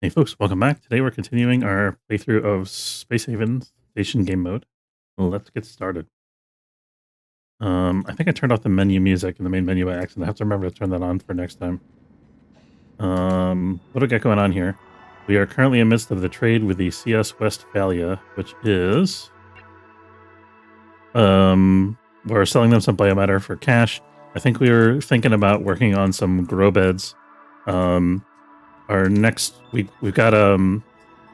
Hey folks, welcome back. Today we're continuing our playthrough of Space Haven Station Game Mode. Let's get started. I think I turned off the menu music in the main menu by accident. I have to remember to turn that on for next time. What do we got going on here? We are currently in the midst of the trade with the CS Westphalia, which is we're selling them some biomatter for cash. I think we were thinking about working on some grow beds. Our next we've got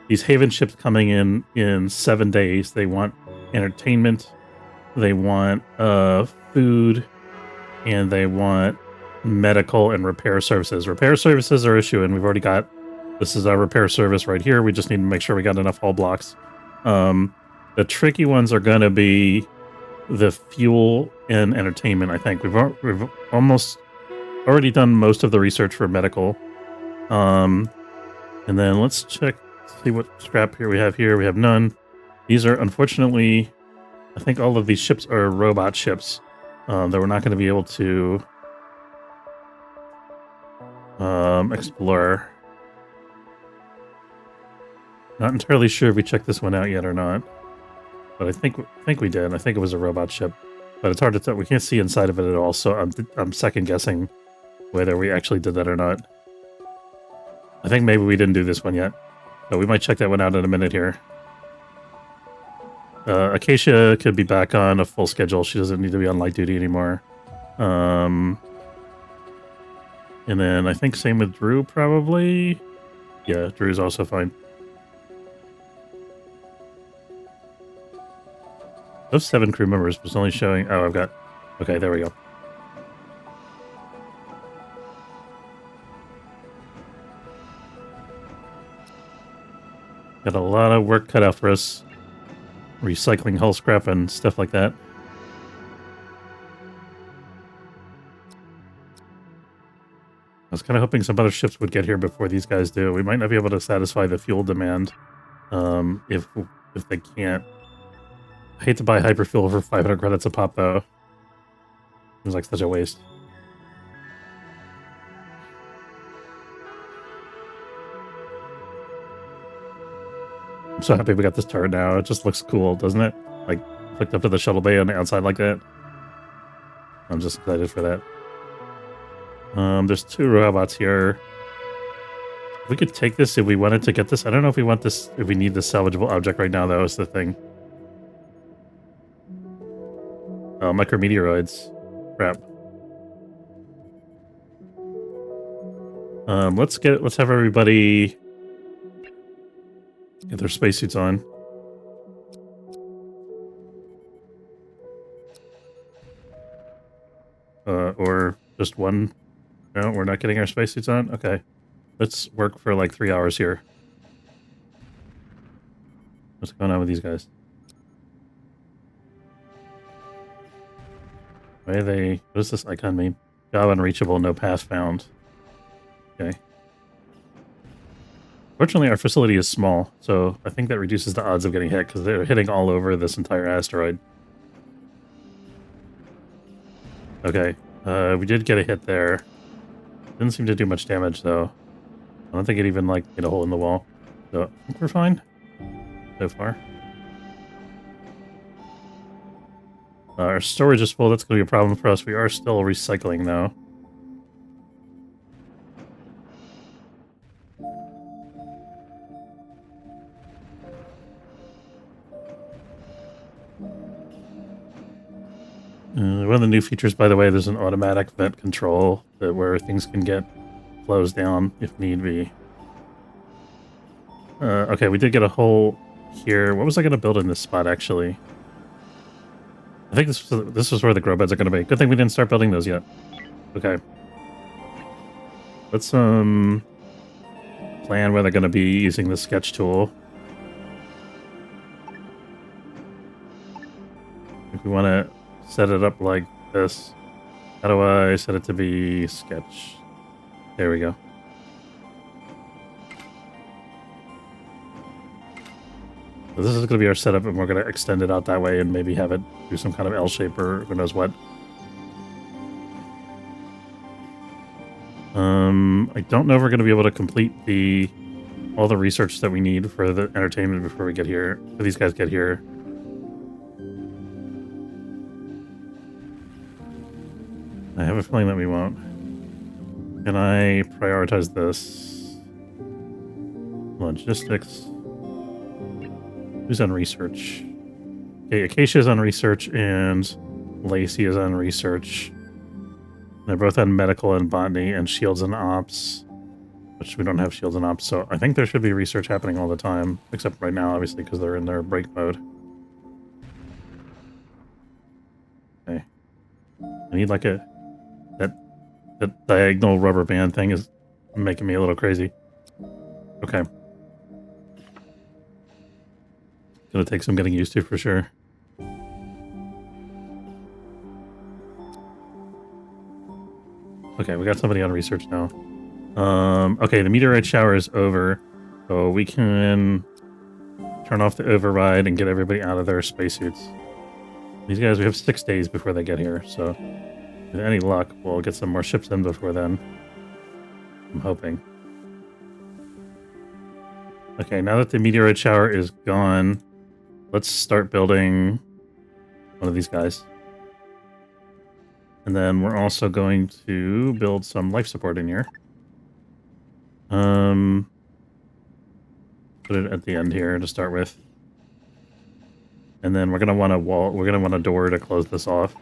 these Haven ships coming in 7 days. They want entertainment, they want food, and they want medical and repair services. Repair services are issue, and we've already got this is our repair service right here. We just need to make sure we got enough hull blocks. The tricky ones are going to be the fuel and entertainment. I think we've almost already done most of the research for medical. And then let's check, see what scrap here we have here. We have none. These are unfortunately, I think all of these ships are robot ships that we're not going to be able to explore. Not entirely sure if we checked this one out yet or not, but I think we did. I think it was a robot ship, but it's hard to tell. We can't see inside of it at all, so I'm second guessing whether we actually did that or not. I think maybe we didn't do this one yet, but we might check that one out in a minute here. Acacia could be back on a full schedule. She doesn't need to be on light duty anymore. And then I think same with Drew, probably. Yeah, Drew's also fine. Those 7 crew members was only showing... Oh, I've got... Okay, there we go. Got a lot of work cut out for us. Recycling hull scrap and stuff like that. I was kind of hoping some other ships would get here before these guys do. We might not be able to satisfy the fuel demand if they can't. I hate to buy hyperfuel for 500 credits a pop, though. Seems like such a waste. I'm so happy we got this turret now. It just looks cool, doesn't it? Like, hooked up to the shuttle bay on the outside like that. I'm just excited for that. There's 2 robots here. We could take this if we wanted to get this. I don't know if we want this, if we need this salvageable object right now, though, is the thing. Oh, micrometeoroids. Crap. Let's have everybody get their spacesuits on. Or just one. No, we're not getting our spacesuits on? Okay. Let's work for like 3 hours here. What's going on with these guys? Why are they... What does this icon mean? Job unreachable, no path found. Okay. Fortunately, our facility is small, so I think that reduces the odds of getting hit, because they're hitting all over this entire asteroid. Okay. We did get a hit there. Didn't seem to do much damage, though. I don't think it even, like, hit a hole in the wall. So, I think we're fine. So far. Our storage is full. That's going to be a problem for us. We are still recycling, though. One of the new features, by the way, there's an automatic vent control where things can get closed down if need be. Okay, we did get a hole here. What was I going to build in this spot, actually? I think this was where the grow beds are going to be. Good thing we didn't start building those yet. Okay. Let's plan where they're going to be using the sketch tool. If we want to set it up like this, how do I set it to be sketch? There we go. So this is going to be our setup, and we're going to extend it out that way and maybe have it do some kind of L shape or who knows what. I don't know if we're going to be able to complete the all the research that we need for the entertainment before we get here, before these guys get here. I have a feeling that we won't. Can I prioritize this? Logistics. Who's on research? Okay, Acacia's on research and Lacey is on research. They're both on medical and botany and shields and ops, which we don't have shields and ops, so I think there should be research happening all the time, except right now, obviously, because they're in their break mode. Okay. I need like a... That diagonal rubber band thing is making me a little crazy. Okay. Gonna take some getting used to for sure. Okay, we got somebody on research now. Okay, the meteorite shower is over, so we can turn off the override and get everybody out of their spacesuits. These guys, we have 6 days before they get here, so with any luck, we'll get some more ships in before then. I'm hoping. Okay, now that the meteorite shower is gone, let's start building one of these guys. And then we're also going to build some life support in here. Put it at the end here to start with. And then we're gonna want a wall. We're gonna want a door to close this off.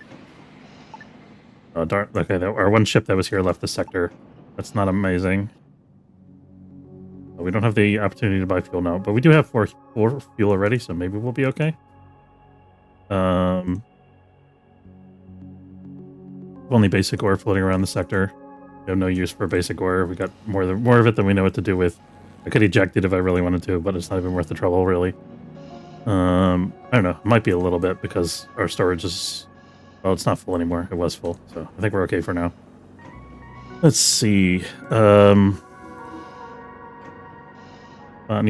Darn. Okay, our one ship that was here left the sector. That's not amazing. We don't have the opportunity to buy fuel now, but we do have 4 fuel already, so maybe we'll be okay. Only basic ore floating around the sector. We have no use for basic ore. We got more of it than we know what to do with. I could eject it if I really wanted to, but it's not even worth the trouble, really. I don't know. It might be a little bit because our storage is... Well, it's not full anymore. It was full, so I think we're okay for now. Let's see. Botany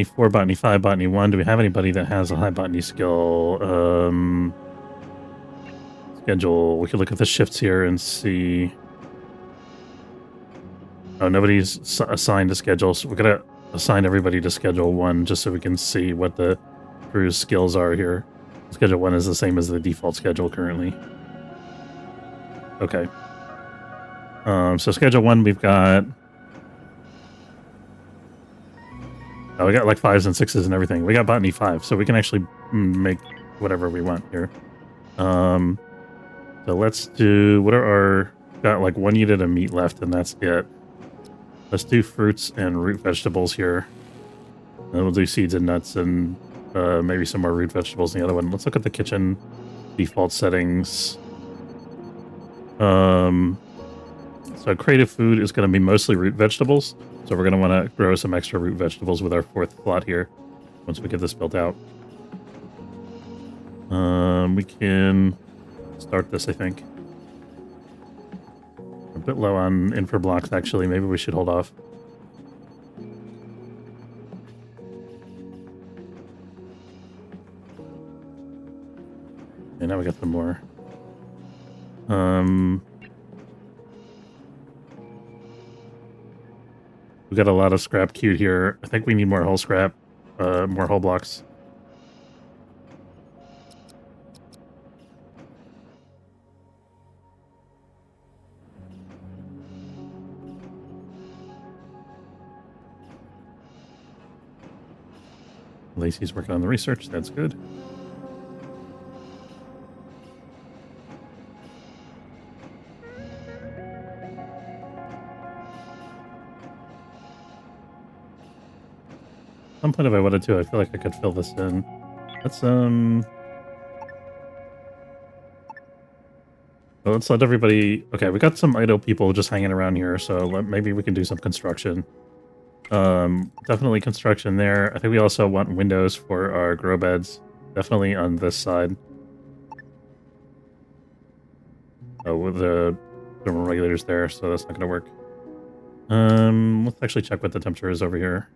4, Botany 5, Botany 1. Do we have anybody that has a high Botany skill? Schedule. We could look at the shifts here and see... Oh, nobody's assigned to schedule, so we're going to assign everybody to Schedule 1 just so we can see what the crew's skills are here. Schedule 1 is the same as the default schedule currently. Okay. So Schedule 1, we've got... Oh, we got like 5s and 6s and everything. We got Botany 5, so we can actually make whatever we want here. So let's do... What are our... Got like 1 unit of meat left, and that's it. Let's do fruits and root vegetables here. And we'll do seeds and nuts and maybe some more root vegetables in the other one. Let's look at the kitchen default settings. So creative food is going to be mostly root vegetables. So we're going to want to grow some extra root vegetables with our 4th plot here once we get this built out. We can start this, I think. A bit low on infra blocks, actually. Maybe we should hold off. Okay, now we got some more. We got a lot of scrap queued here. I think we need more hull scrap, more hull blocks. Lacey's working on the research. That's good. At some point, if I wanted to, I feel like I could fill this in. Let's well, let's let everybody... Okay, we got some idle people just hanging around here, so maybe we can do some construction. Definitely construction there. I think we also want windows for our grow beds. Definitely on this side. Oh, with the thermal regulators there, so that's not going to work. Let's actually check what the temperature is over here.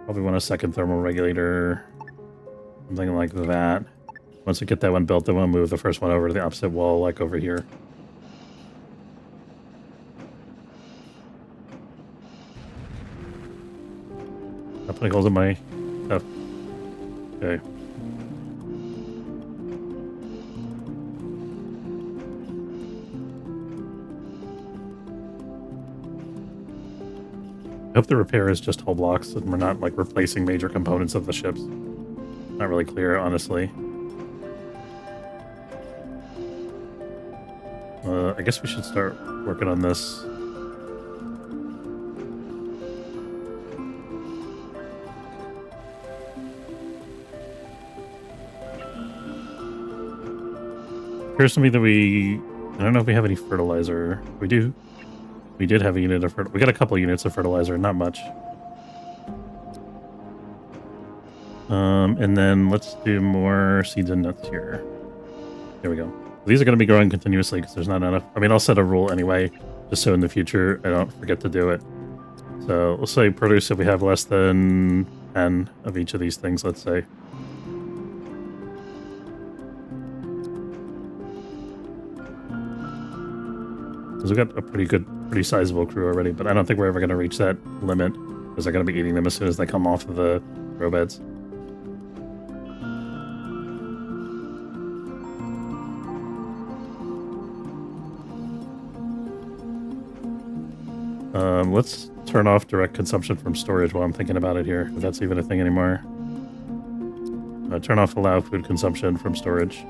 Probably want a second thermal regulator. Something like that. Once we get that one built, then we'll move the first one over to the opposite wall, like over here. Not putting holes in my stuff. Okay. I hope the repair is just hull blocks and we're not like replacing major components of the ships. Not really clear, honestly. I guess we should start working on this. Appears to me that I don't know if we have any fertilizer. We do. We did have a unit of fertilizer. We got a couple units of fertilizer, not much. And then let's do more seeds and nuts here. There we go. These are going to be growing continuously because there's not enough. I mean, I'll set a rule anyway, just so in the future I don't forget to do it. So let's say produce if we have less than 10 of each of these things, let's say. Because we've got a pretty sizable crew already, but I don't think we're ever going to reach that limit because they're going to be eating them as soon as they come off of the grow beds. Let's turn off direct consumption from storage while I'm thinking about it here, if that's even a thing anymore. Turn off allow food consumption from storage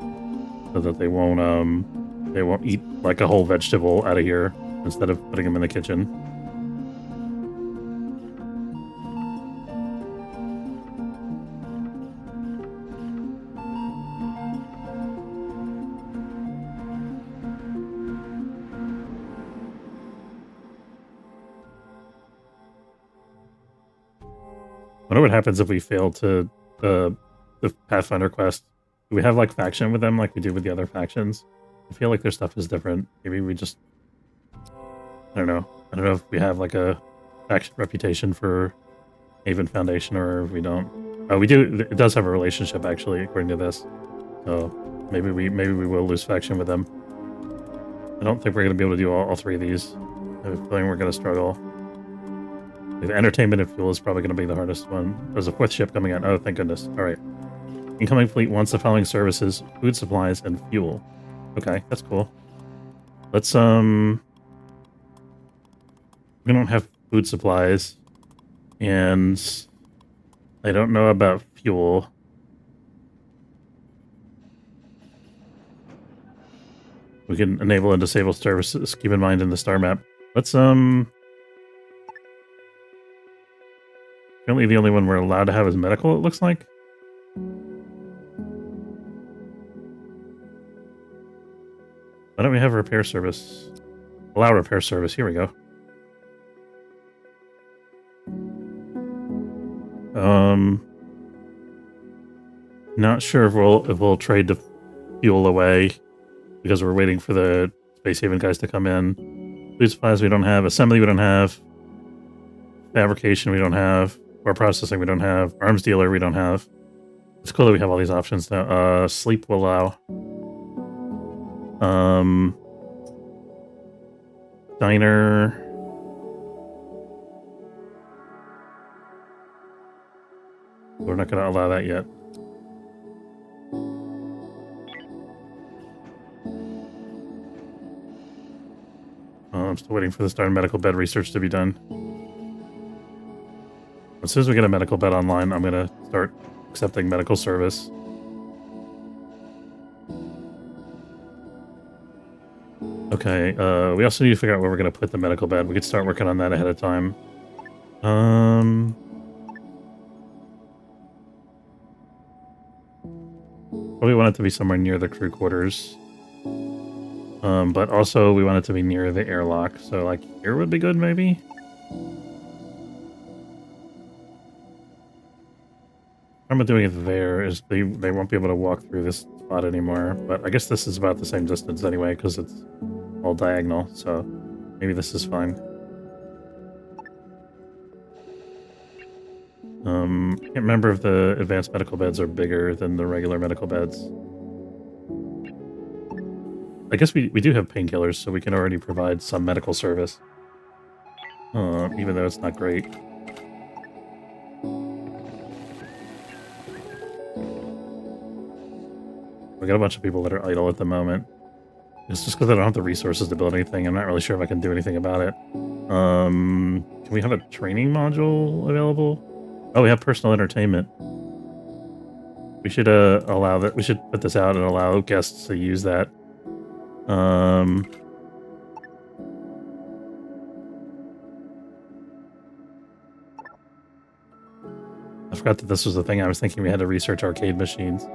so that they won't eat like a whole vegetable out of here instead of putting them in the kitchen. I wonder what happens if we fail to the Pathfinder quest. Do we have like faction with them like we do with the other factions? I feel like their stuff is different. Maybe we just... I don't know. I don't know if we have like a faction reputation for Haven Foundation or if we don't. We do. It does have a relationship actually, according to this. So maybe we will lose faction with them. I don't think we're going to be able to do all three of these. I have a feeling we're going to struggle. The entertainment and fuel is probably going to be the hardest one. There's a fourth ship coming out. Oh, thank goodness. All right. Incoming fleet wants the following services: food supplies and fuel. Okay, that's cool. Let's, we don't have food supplies. And I don't know about fuel. We can enable and disable services. Keep in mind in the star map. Let's, apparently the only one we're allowed to have is medical, it looks like. Why don't we have repair service? Allow repair service. Here we go. Not sure if we'll trade the fuel away because we're waiting for the Space Haven guys to come in. Food supplies we don't have. Assembly we don't have. Fabrication we don't have. Ore processing we don't have. Arms dealer we don't have. It's cool that we have all these options now. Sleep will allow. Diner. We're not going to allow that yet. I'm still waiting for the Star medical bed research to be done. As soon as we get a medical bed online, I'm going to start accepting medical service. Okay, we also need to figure out where we're going to put the medical bed. We could start working on that ahead of time. Probably want it to be somewhere near the crew quarters. But also we want it to be near the airlock. So like here would be good maybe? I'm doing it there is they won't be able to walk through this spot anymore. But I guess this is about the same distance anyway because it's all diagonal. So maybe this is fine. I can't remember if the advanced medical beds are bigger than the regular medical beds. I guess we do have painkillers, so we can already provide some medical service. Even though it's not great. We got a bunch of people that are idle at the moment. It's just because I don't have the resources to build anything. I'm not really sure if I can do anything about it. Can we have a training module available? Oh, we have personal entertainment. We should allow that. We should put this out and allow guests to use that. I forgot that this was the thing. I was thinking we had to research arcade machines.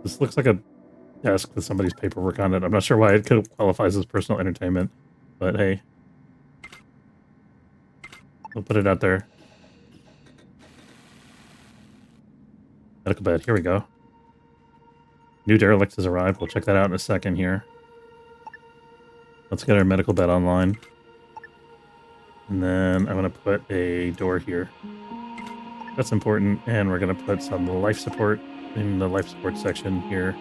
This looks like a desk with somebody's paperwork on it. I'm not sure why it qualifies as personal entertainment, but hey. We'll put it out there. Medical bed. Here we go. New derelict has arrived. We'll check that out in a second here. Let's get our medical bed online. And then I'm going to put a door here. That's important. And we're going to put some life support in the life support section here.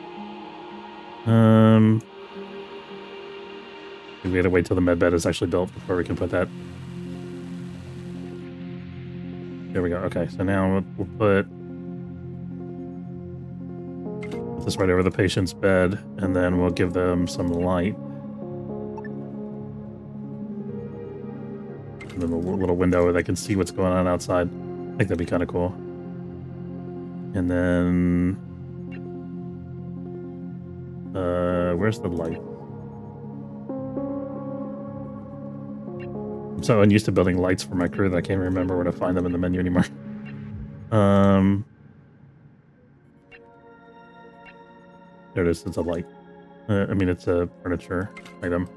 We gotta wait till the med bed is actually built before we can put that. There we go. Okay, so now we'll put this right over the patient's bed, and then we'll give them some light. And then a little window where they can see what's going on outside. I think that'd be kind of cool. And then... where's the light? I'm so unused to building lights for my crew that I can't remember where to find them in the menu anymore. There it is. It's a light. I mean, it's a furniture item.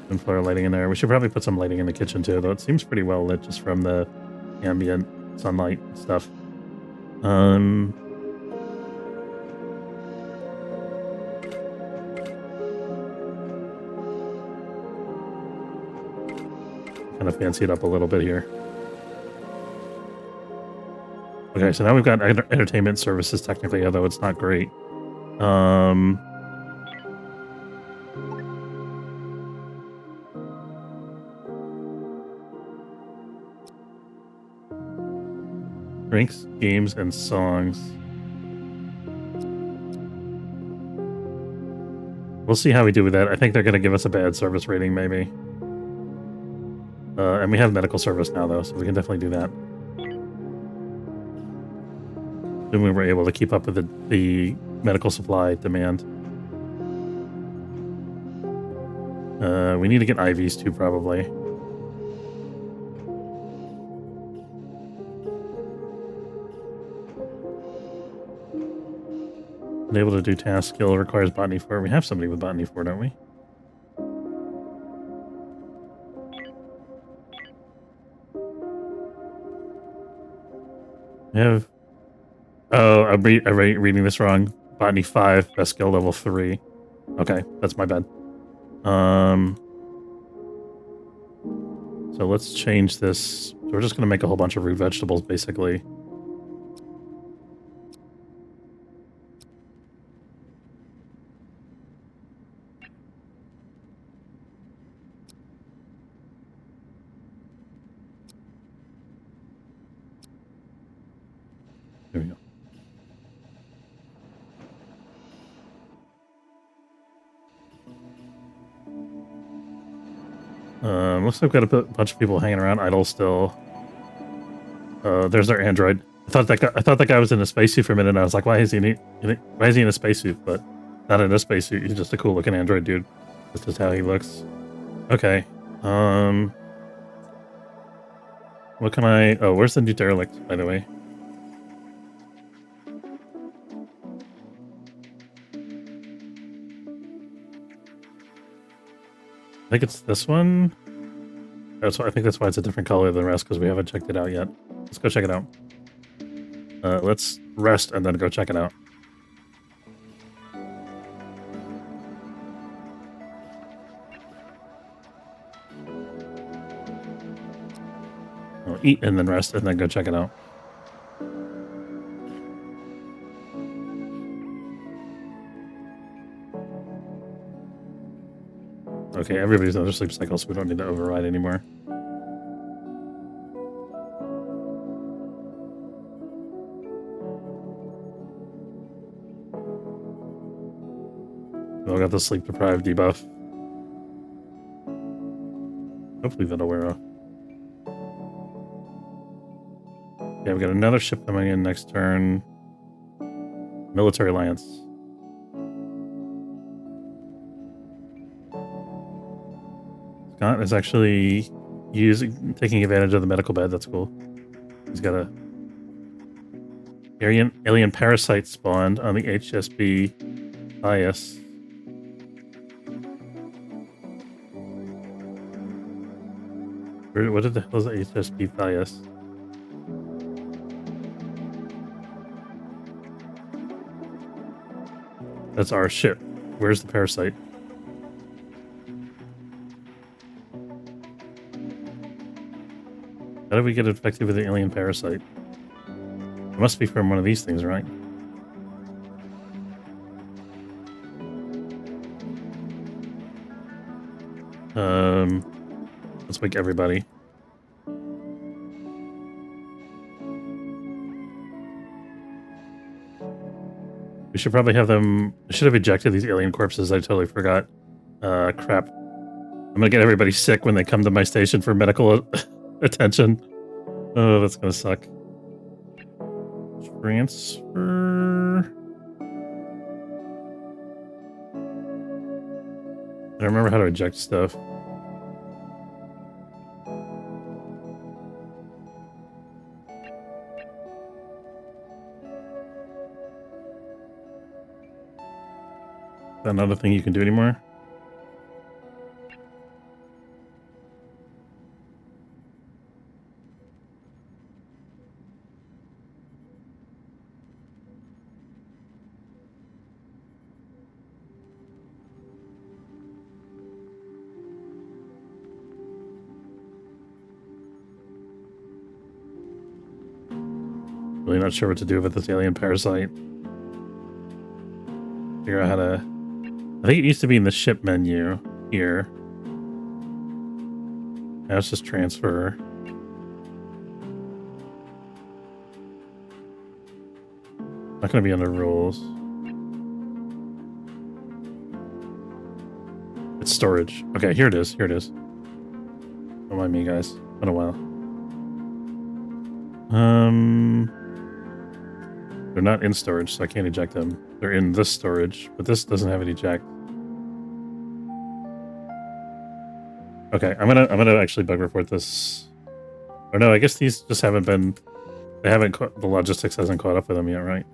And flare lighting in there. We should probably put some lighting in the kitchen too, though it seems pretty well lit just from the ambient sunlight and stuff. Kind of fancy it up a little bit here. Okay, so now we've got entertainment services technically, although it's not great. Drinks, games, and songs. We'll see how we do with that. I think they're going to give us a bad service rating, maybe. And we have medical service now, though, so we can definitely do that. Then we were able to keep up with the medical supply demand. We need to get IVs, too, probably. Able to do task skill requires botany 4. We have somebody with botany 4, don't we? We have... Oh, I'm reading this wrong. Botany 5, best skill level 3. Okay, that's my bad. So let's change this. So we're just going to make a whole bunch of root vegetables, basically. There we go. Looks like we've got a bunch of people hanging around idle still. There's our android. I thought that guy was in a spacesuit for a minute, and I was like, why is he in a spacesuit? But not in a spacesuit. He's just a cool looking android dude. This is how he looks. Okay. What can I... Oh, where's the new derelict, by the way? I think it's this one. I think that's why it's a different color than the rest, because we haven't checked it out yet. Let's go check it out. Let's rest and then go check it out. We'll eat and then rest and then go check it out. Okay, everybody's on their sleep cycle, so we don't need to override anymore. We all got the sleep deprived debuff. Hopefully that'll wear off. Yeah, we got another ship coming in next turn. Military Alliance. Scott is actually taking advantage of the medical bed. That's cool. He's got a alien parasite spawned on the HSB bias. What the hell is the HSB bias? That's our ship. Where's the parasite? How did we get infected with the alien parasite? It must be from one of these things, right? Let's wake everybody. We should probably have them... I should have ejected these alien corpses. I totally forgot. Crap. I'm gonna get everybody sick when they come to my station for medical attention. Oh, that's gonna suck. Transfer... I don't remember how to eject stuff. Is that another thing you can do anymore? Really not sure what to do with this alien parasite. Figure out how to... I think it used to be in the ship menu here. Now it's just transfer. Not going to be under rules. It's storage. Okay, here it is. Here it is. Don't mind me, guys. Been a while. They're not in storage, so I can't eject them. They're in this storage, but this doesn't have an eject. Okay, I'm gonna actually bug report this. Or no, I guess these just haven't been... They haven't... The logistics hasn't caught up with them yet, right?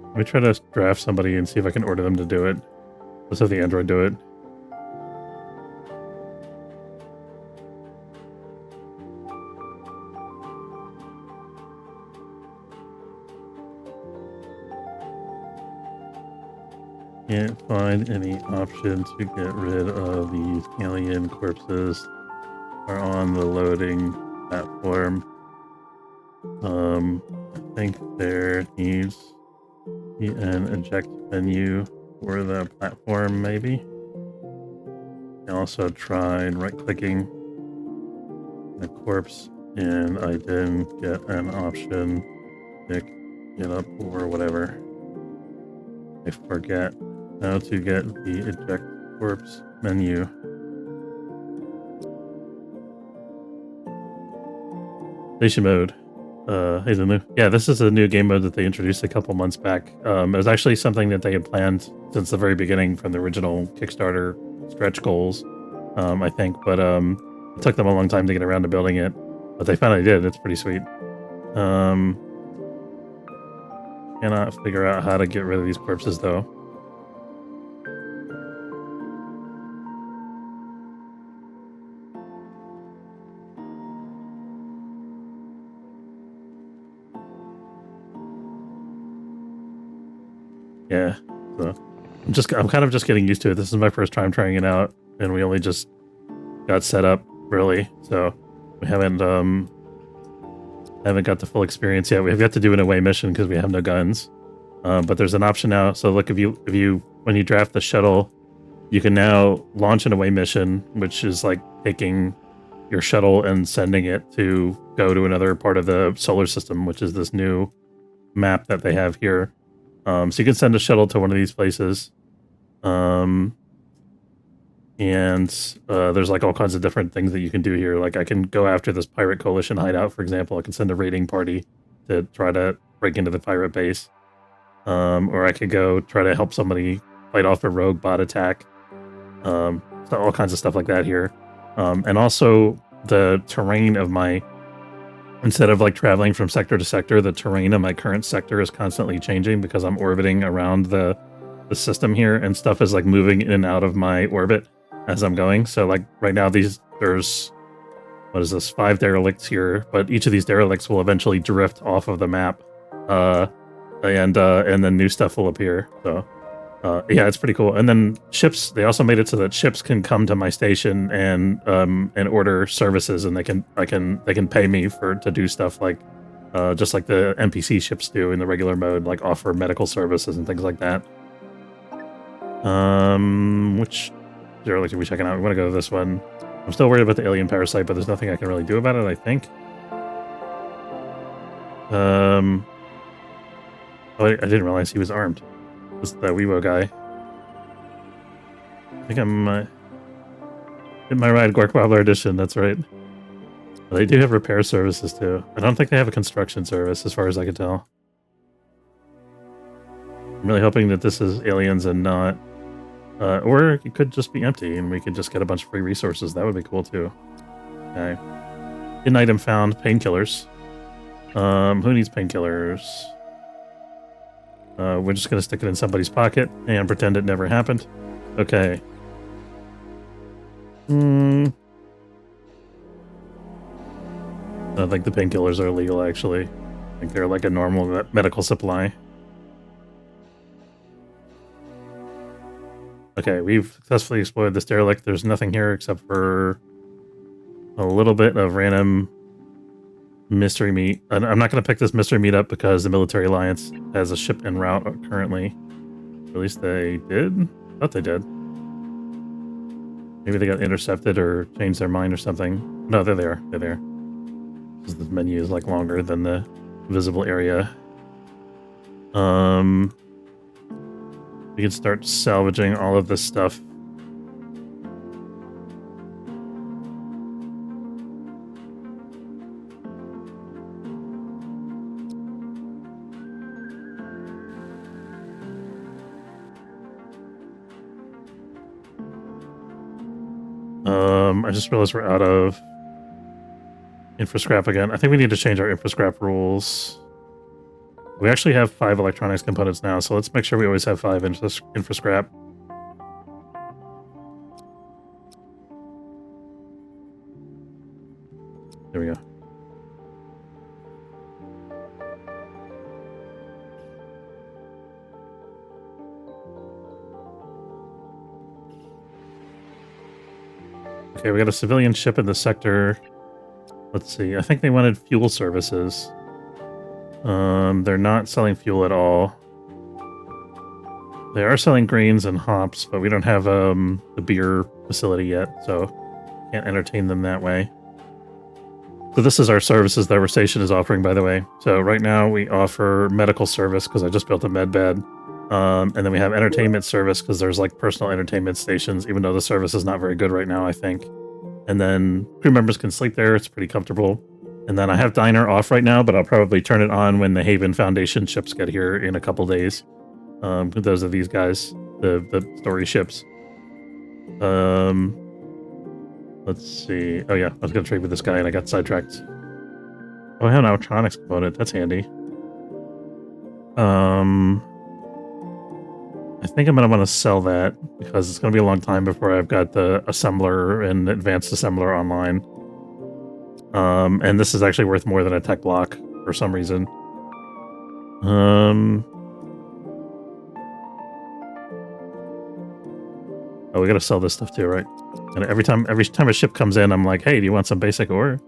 Let me try to draft somebody and see if I can order them to do it. Let's have the android do it. Can't find any option to get rid of these alien corpses are on the loading platform. I think there needs to be an eject menu for the platform, maybe. I also tried right-clicking the corpse, and I didn't get an option to pick it up or whatever. I forget how to get the eject corpse menu. Station mode. Is a new. Yeah, this is a new game mode that they introduced a couple months back. It was actually something that they had planned since the very beginning from the original Kickstarter stretch goals, I think. But it took them a long time to get around to building it. But they finally did. It's pretty sweet. Cannot figure out how to get rid of these corpses, though. Yeah, so I'm kind of just getting used to it. This is my first time trying it out, and we only just got set up, really. So we haven't I haven't got the full experience yet. We've got to do an away mission because we have no guns. But there's an option now. So look, if you when you draft the shuttle, you can now launch an away mission, which is like taking your shuttle and sending it to go to another part of the solar system, which is this new map that they have here. So you can send a shuttle to one of these places. And there's like all kinds of different things that you can do here. Like I can go after this pirate coalition hideout, for example. I can send a raiding party to try to break into the pirate base. Or I could go try to help somebody fight off a rogue bot attack. So all kinds of stuff like that here. And also the terrain of my, instead of like traveling from sector to sector, the terrain of my current sector is constantly changing because I'm orbiting around the system here, and stuff is like moving in and out of my orbit as I'm going. So like right now there's, what is this, 5 derelicts here, but each of these derelicts will eventually drift off of the map. And then new stuff will appear. So yeah, it's pretty cool. And then ships, they also made it so that ships can come to my station and order services, and they can pay me to do stuff like just like the NPC ships do in the regular mode, like offer medical services and things like that. Which derelict are we checking out? We want to go to this one. I'm still worried about the alien parasite, but there's nothing I can really do about it, I think. Oh, I didn't realize he was armed. This is the Weibo guy. I think I'm in my ride, Gork Wobbler Edition. That's right. But they do have repair services too. I don't think they have a construction service, as far as I can tell. I'm really hoping that this is aliens and not, or it could just be empty, and we could just get a bunch of free resources. That would be cool too. Okay. Hidden item found. Painkillers. Who needs painkillers? We're just going to stick it in somebody's pocket and pretend it never happened. Okay. I don't think the painkillers are illegal, actually. I think they're like a normal medical supply. Okay, we've successfully explored this derelict. There's nothing here except for a little bit of random mystery meat. I'm not going to pick this mystery meat up because the Military Alliance has a ship en route currently. At least they did? I thought they did. Maybe they got intercepted or changed their mind or something. No, they're there. They're there. This menu is like longer than the visible area. We can start salvaging all of this stuff. I just realized we're out of infrascrap again. I think we need to change our infrascrap rules. We actually have 5 electronics components now, so let's make sure we always have 5 infrascrap. There we go. Okay, we got a civilian ship in the sector. Let's see. I think they wanted fuel services. They're not selling fuel at all. They are selling grains and hops, but we don't have the beer facility yet, so can't entertain them that way. So this is our services that our station is offering, by the way. So right now we offer medical service because I just built a med bed. And then we have entertainment service because there's like personal entertainment stations, even though the service is not very good right now, I think. And then crew members can sleep there. It's pretty comfortable. And then I have diner off right now, but I'll probably turn it on when the Haven Foundation ships get here in a couple days. Those are these guys, the story ships. Let's see. Oh yeah, I was gonna trade with this guy and I got sidetracked. Oh, I have an electronics component. That's handy. I think I'm gonna want to sell that because it's gonna be a long time before I've got the assembler and advanced assembler online. And this is actually worth more than a tech block for some reason. Oh, we gotta sell this stuff too, right? And every time a ship comes in, I'm like, hey, do you want some basic ore?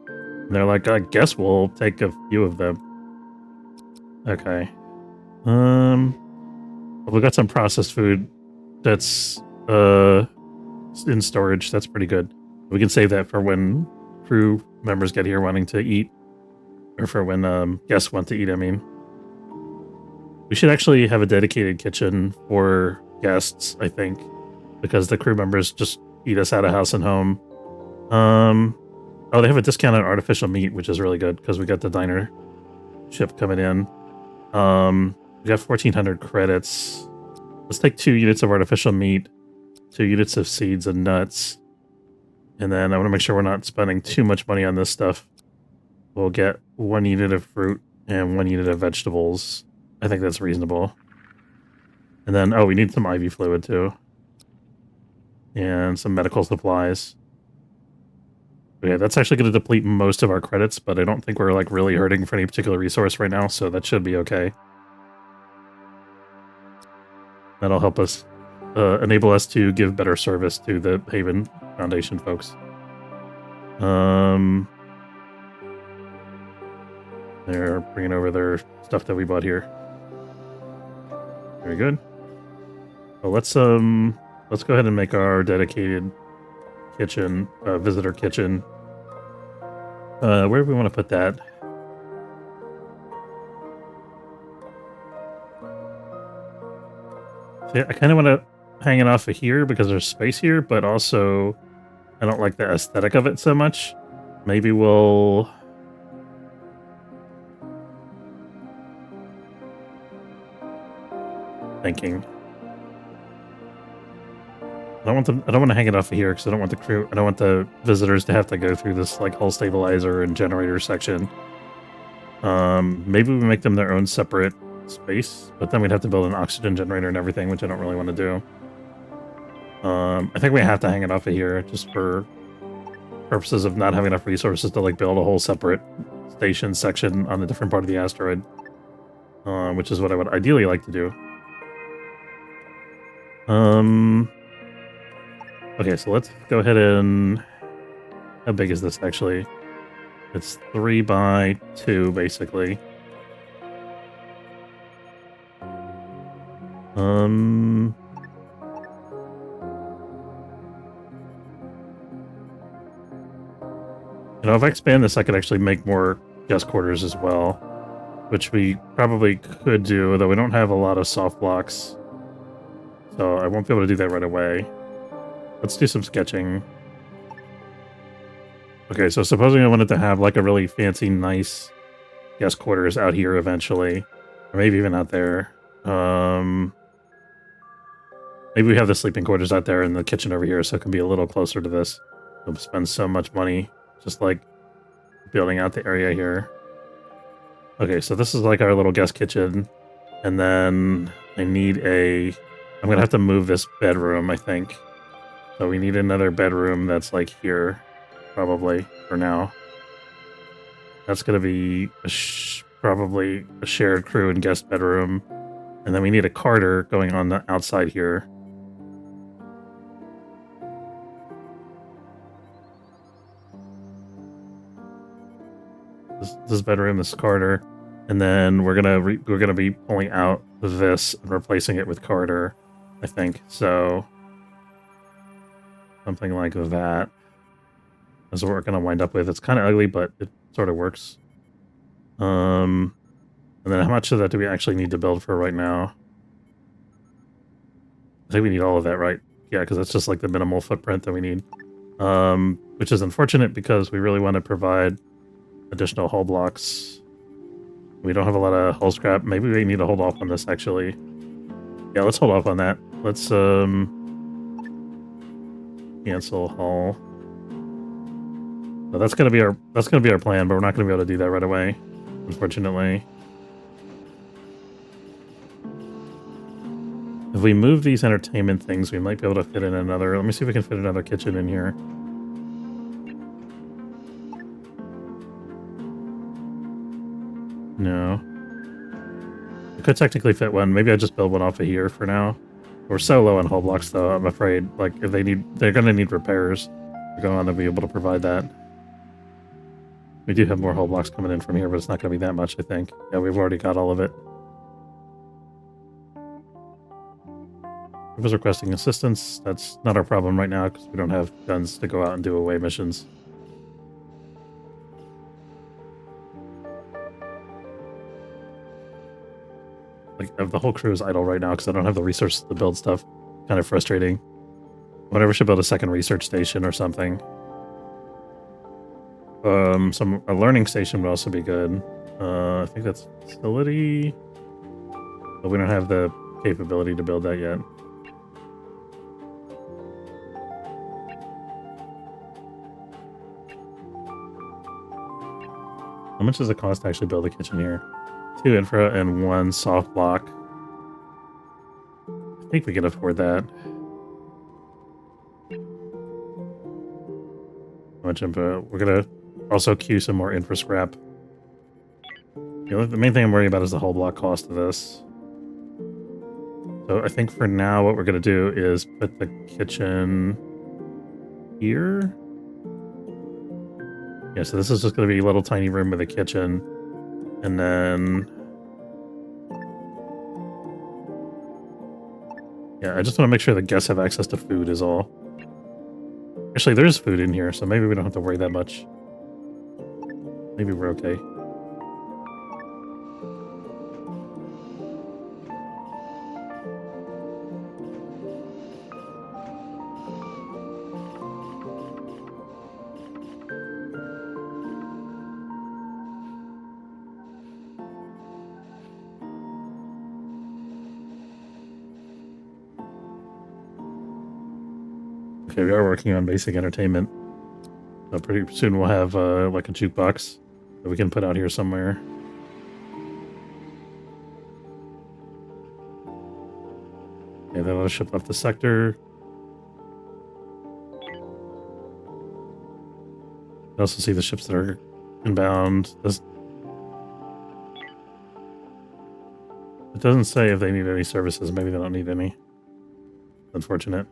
And they're like, I guess we'll take a few of them. Okay. We got some processed food that's in storage. That's pretty good. We can save that for when crew members get here wanting to eat, or for when guests want to eat. I mean, we should actually have a dedicated kitchen for guests, I think, because the crew members just eat us out of house and home. Oh, they have a discount on artificial meat, which is really good because we got the diner ship coming in. We got 1,400 credits. Let's take 2 units of artificial meat, 2 units of seeds and nuts. And then I want to make sure we're not spending too much money on this stuff. We'll get 1 unit of fruit and 1 unit of vegetables. I think that's reasonable. And then, oh, we need some IV fluid too. And some medical supplies. Okay, that's actually going to deplete most of our credits, but I don't think we're like really hurting for any particular resource right now, so that should be okay. That'll help us enable us to give better service to the Haven Foundation folks. They're bringing over their stuff that we bought here. Very good. Well, let's go ahead and make our dedicated kitchen, visitor kitchen. Where do we want to put that? See, I kind of want to hang it off of here because there's space here, but also I don't like the aesthetic of it so much. Maybe we'll... Thinking. I don't want to hang it off of here because I don't want the crew. I don't want the visitors to have to go through this like hull stabilizer and generator section. Maybe we make them their own separate space, but then we'd have to build an oxygen generator and everything, which I don't really want to do. I think we have to hang it off of here just for purposes of not having enough resources to like build a whole separate station section on a different part of the asteroid, which is what I would ideally like to do. Okay, so let's go ahead and... How big is this, actually? It's 3 by 2, basically. You know, if I expand this, I could actually make more guest quarters as well, which we probably could do, though we don't have a lot of soft blocks. So I won't be able to do that right away. Let's do some sketching. Okay, so supposing I wanted to have like a really fancy, nice guest quarters out here eventually, or maybe even out there. Maybe we have the sleeping quarters out there and the kitchen over here, so it can be a little closer to this. We'll spend so much money just like building out the area here. Okay, so this is like our little guest kitchen, and then I need a... I'm gonna have to move this bedroom, I think. So we need another bedroom that's like here, probably, for now. That's gonna be probably a shared crew and guest bedroom. And then we need a Carter going on the outside here. This bedroom, this Carter. And then we're gonna be pulling out this and replacing it with Carter, I think. So something like that is what we're gonna wind up with. It's kind of ugly, but it sort of works. And then how much of that do we actually need to build for right now? I think we need all of that, right? Yeah, because that's just like the minimal footprint that we need. Which is unfortunate because we really want to provide additional hull blocks. We don't have a lot of hull scrap. Maybe we need to hold off on this, actually. Yeah, let's hold off on that. Let's cancel hull. So that's gonna be our plan, but we're not gonna be able to do that right away, unfortunately. If we move these entertainment things, we might be able to fit in another... Let me see if we can fit another kitchen in here. No. I could technically fit one. Maybe I just build one off of here for now. We're so low on hull blocks, though, I'm afraid. Like, if they're gonna need repairs. We're going to be able to provide that. We do have more hull blocks coming in from here, but it's not going to be that much, I think. Yeah, we've already got all of it. I was requesting assistance. That's not our problem right now because we don't have guns to go out and do away missions. Like, the whole crew is idle right now because I don't have the resources to build stuff. Kind of frustrating. Whatever, should build a second research station or something. A learning station would also be good. I think that's facility, but we don't have the capability to build that yet. How much does it cost to actually build a kitchen here? 2 infra and 1 soft block. I think we can afford that. How much infra? We're gonna also queue some more infra scrap. The main thing I'm worried about is the whole block cost of this. So I think for now what we're gonna do is put the kitchen here. Yeah, so this is just gonna be a little tiny room with a kitchen. And then... yeah, I just want to make sure the guests have access to food is all. Actually, there's food in here, so maybe we don't have to worry that much. Maybe we're okay. Okay, we are working on basic entertainment. So pretty soon we'll have like a jukebox that we can put out here somewhere. Okay, that other ship left the sector. You also see the ships that are inbound. It doesn't say if they need any services. Maybe they don't need any. Unfortunate.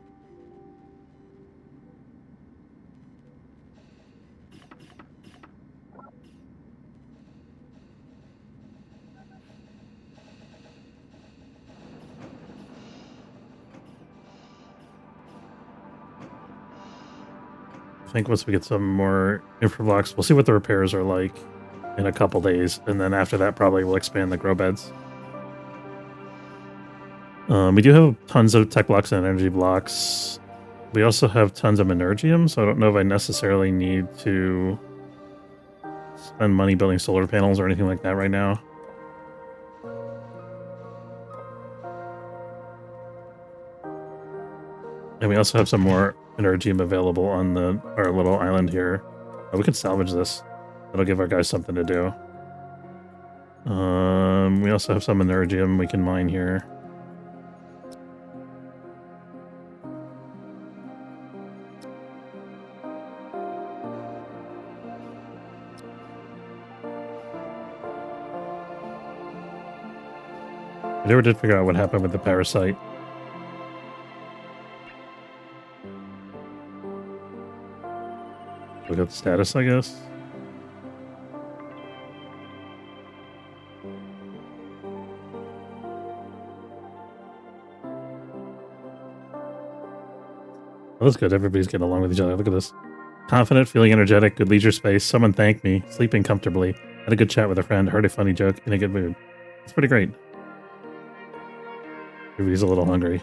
I think once we get some more infra blocks, we'll see what the repairs are like in a couple days, and then after that probably we'll expand the grow beds. We do have tons of tech blocks and energy blocks. We also have tons of Minergium, so I don't know if I necessarily need to spend money building solar panels or anything like that right now. And we also have some more Minergium available on our little island here. We can salvage this. That'll give our guys something to do. We also have some Minergium we can mine here. I never did figure out what happened with the parasite. Look at the status, I guess. Well, that's good. Everybody's getting along with each other. Look at this. Confident, feeling energetic, good leisure space. Someone thanked me. Sleeping comfortably. Had a good chat with a friend. Heard a funny joke. In a good mood. It's pretty great. Everybody's a little hungry.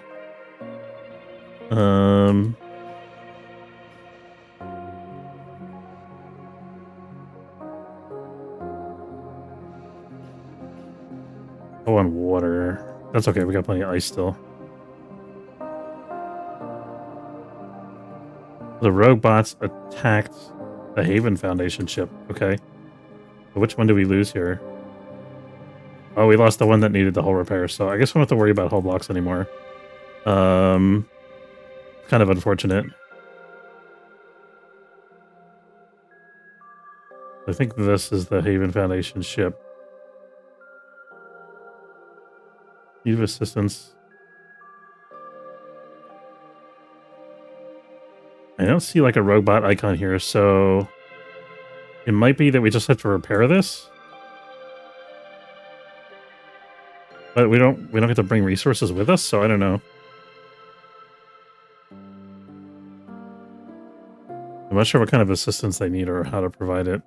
Oh, on water. That's okay. We got plenty of ice still. The rogue bots attacked the Haven Foundation ship. Okay. So which one do we lose here? Oh, we lost the one that needed the hull repair, so I guess we don't have to worry about hull blocks anymore. Kind of unfortunate. I think this is the Haven Foundation ship. Need assistance. I don't see like a rogue bot icon here, so It might be that we just have to repair this. But we don't get to bring resources with us, so I don't know. I'm not sure what kind of assistance they need or how to provide it.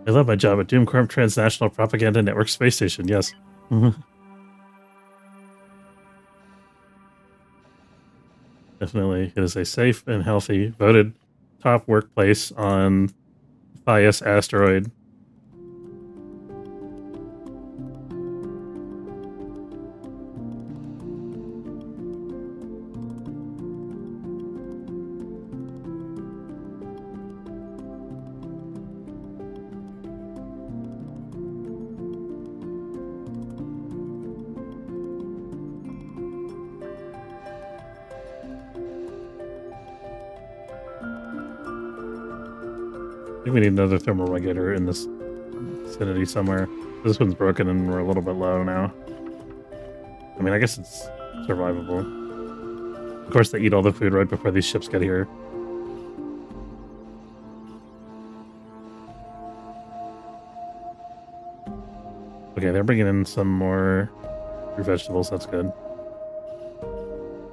I love my job at Doomcorp Transnational Propaganda Network Space Station, yes. Definitely. It is a safe and healthy, voted top workplace on Thias asteroid. I think we need another thermal regulator in this vicinity somewhere. This one's broken and we're a little bit low now. I mean, I guess it's survivable. Of course, they eat all the food right before these ships get here. Okay, they're bringing in some more fruit vegetables. That's good.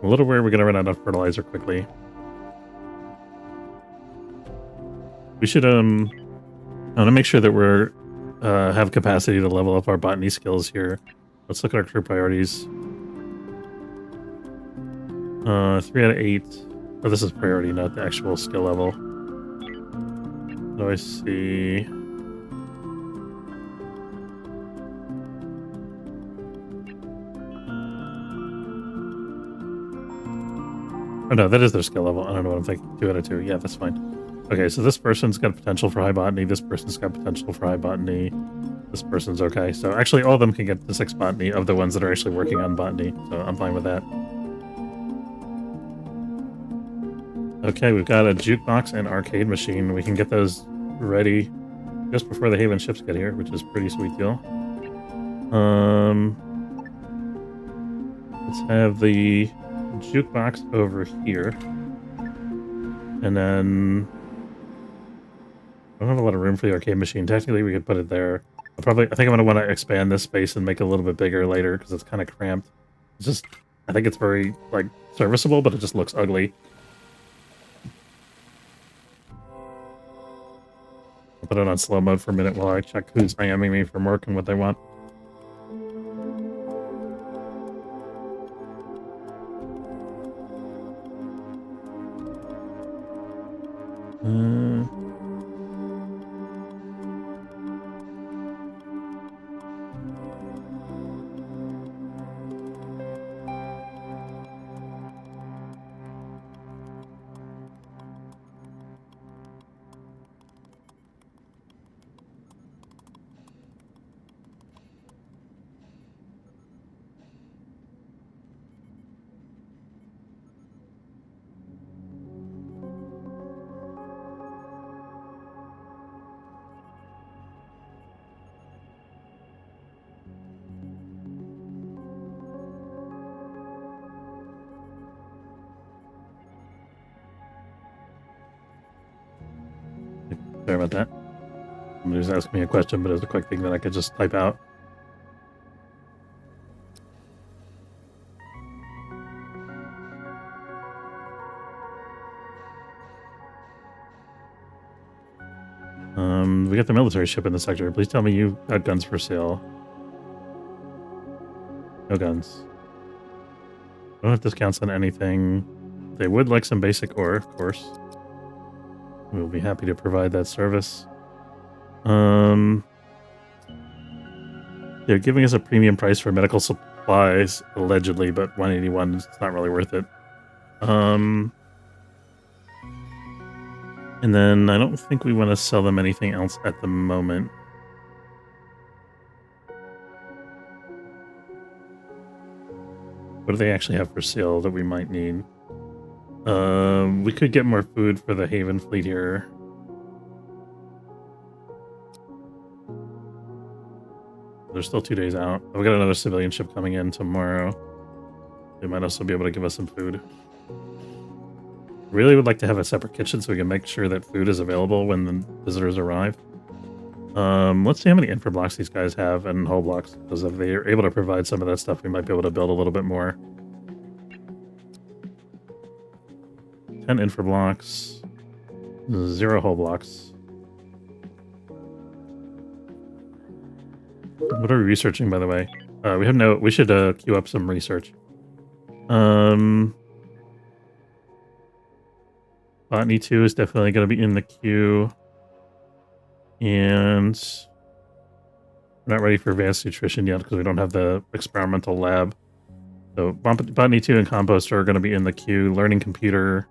A little worried we're going to run out of fertilizer quickly. We should, I want to make sure that we're, have capacity to level up our botany skills here. Let's look at our crew priorities. 3 out of 8. Oh, this is priority, not the actual skill level. So I see. Oh no, that is their skill level. I don't know what I'm thinking. 2 out of 2. Yeah, that's fine. Okay, so this person's got potential for high botany. This person's got potential for high botany. This person's okay. So actually, all of them can get the 6 botany of the ones that are actually working on botany. So I'm fine with that. Okay, we've got a jukebox and arcade machine. We can get those ready just before the Haven ships get here, which is a pretty sweet deal. Let's have the jukebox over here. And then I don't have a lot of room for the arcade machine. Technically, we could put it there. I think I'm going to want to expand this space and make it a little bit bigger later because it's kind of cramped. It's just, I think it's very, like, serviceable, but it just looks ugly. I'll put it on slow mode for a minute while I check who's IMing me from work and what they want. Sorry about that. Somebody was asking me a question, but it was a quick thing that I could just type out. We got the military ship in the sector. Please tell me you got guns for sale. No guns. Don't have discounts on anything. They would like some basic ore, of course. We'll be happy to provide that service. They're giving us a premium price for medical supplies, allegedly, but 181 is not really worth it. And then I don't think we want to sell them anything else at the moment. What do they actually have for sale that we might need? We could get more food for the Haven fleet here. They're still 2 days out. We got another civilian ship coming in tomorrow. They might also be able to give us some food. Really would like to have a separate kitchen so we can make sure that food is available when the visitors arrive. Let's see how many infra blocks these guys have and hull blocks, because if they are able to provide some of that stuff, we might be able to build a little bit more. 10 infra blocks, 0 hull blocks. What are we researching, by the way? We should queue up some research. Botany 2 is definitely going to be in the queue. And we're not ready for advanced nutrition yet because we don't have the experimental lab. So Botany 2 and Compost are going to be in the queue. Learning computer.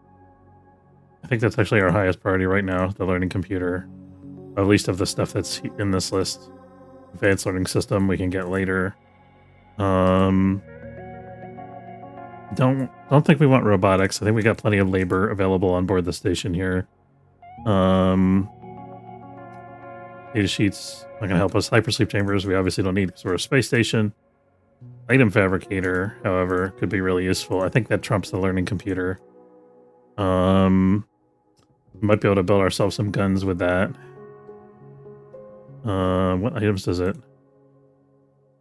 I think that's actually our highest priority right now, the learning computer. At least of the stuff that's in this list. Advanced learning system we can get later. Don't think we want robotics. I think we got plenty of labor available on board the station here. Data sheets not gonna help us. Hypersleep chambers we obviously don't need because we're a space station. Item fabricator, however, could be really useful. I think that trumps the learning computer. Might be able to build ourselves some guns with that. What items does it?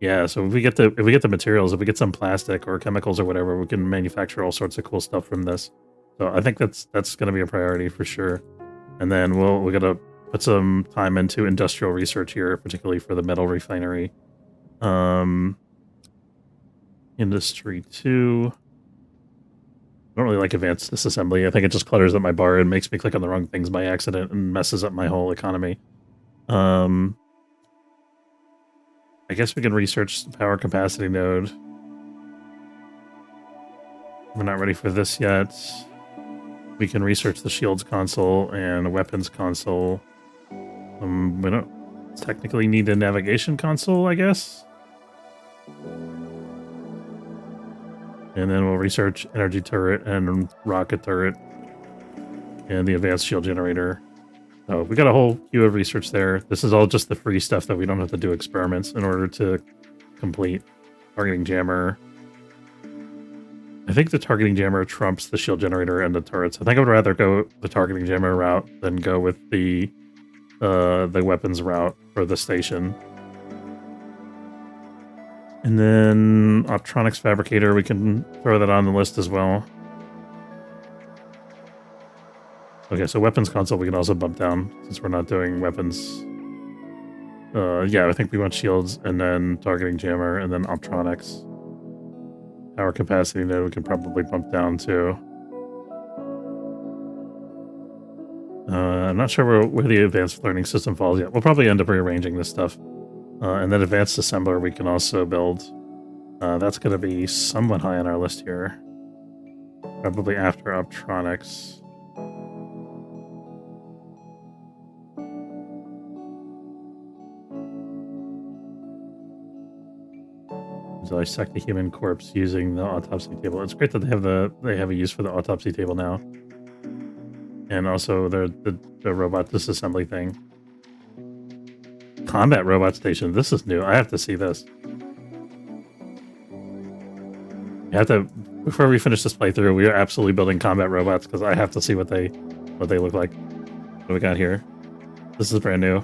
Yeah, so if we get the materials, if we get some plastic or chemicals or whatever, we can manufacture all sorts of cool stuff from this. So I think that's going to be a priority for sure. And then we got to put some time into industrial research here, particularly for the metal refinery. Industry 2. I don't really like advanced disassembly. I think it just clutters up my bar and makes me click on the wrong things by accident and messes up my whole economy. I guess we can research the power capacity node. We're not ready for this yet. We can research the shields console and weapons console. We don't technically need a navigation console, I guess. And then we'll research energy turret and rocket turret and the advanced shield generator. So we got a whole queue of research there. This is all just the free stuff that we don't have to do experiments in order to complete. Targeting jammer. I think the targeting jammer trumps the shield generator and the turrets. I think I would rather go the targeting jammer route than go with the weapons route for the station. And then optronics fabricator, we can throw that on the list as well. Okay, so weapons console we can also bump down since we're not doing weapons. Yeah, I think we want shields and then targeting jammer and then optronics. Power capacity node we can probably bump down too. I'm not sure where the advanced learning system falls yet. We'll probably end up rearranging this stuff. And then advanced assembler we can also build. That's going to be somewhat high on our list here. Probably after optronics. So dissect the human corpse using the autopsy table. It's great that they have a use for the autopsy table now, and also the robot disassembly thing. Combat robot station. This is new. I have to see this. I have to before we finish this playthrough. We are absolutely building combat robots because I have to see what they look like. What do we got here? This is brand new.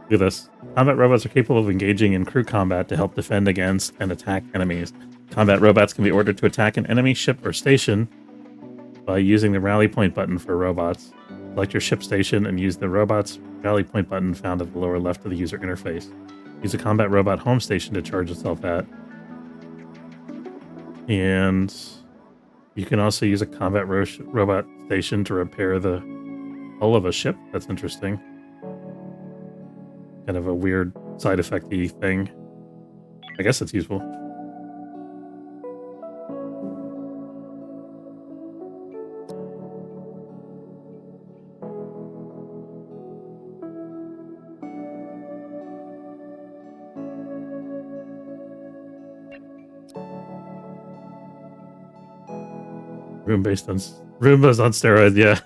Look at this. Combat robots are capable of engaging in crew combat to help defend against and attack enemies. Combat robots can be ordered to attack an enemy ship or station by using the rally point button for robots. Select your ship station and use the robot's rally point button found at the lower left of the user interface. Use a combat robot home station to charge itself at. And you can also use a combat robot station to repair the hull of a ship. That's interesting. Kind of a weird side effect-y thing. I guess it's useful. Roomba's on steroids, yeah.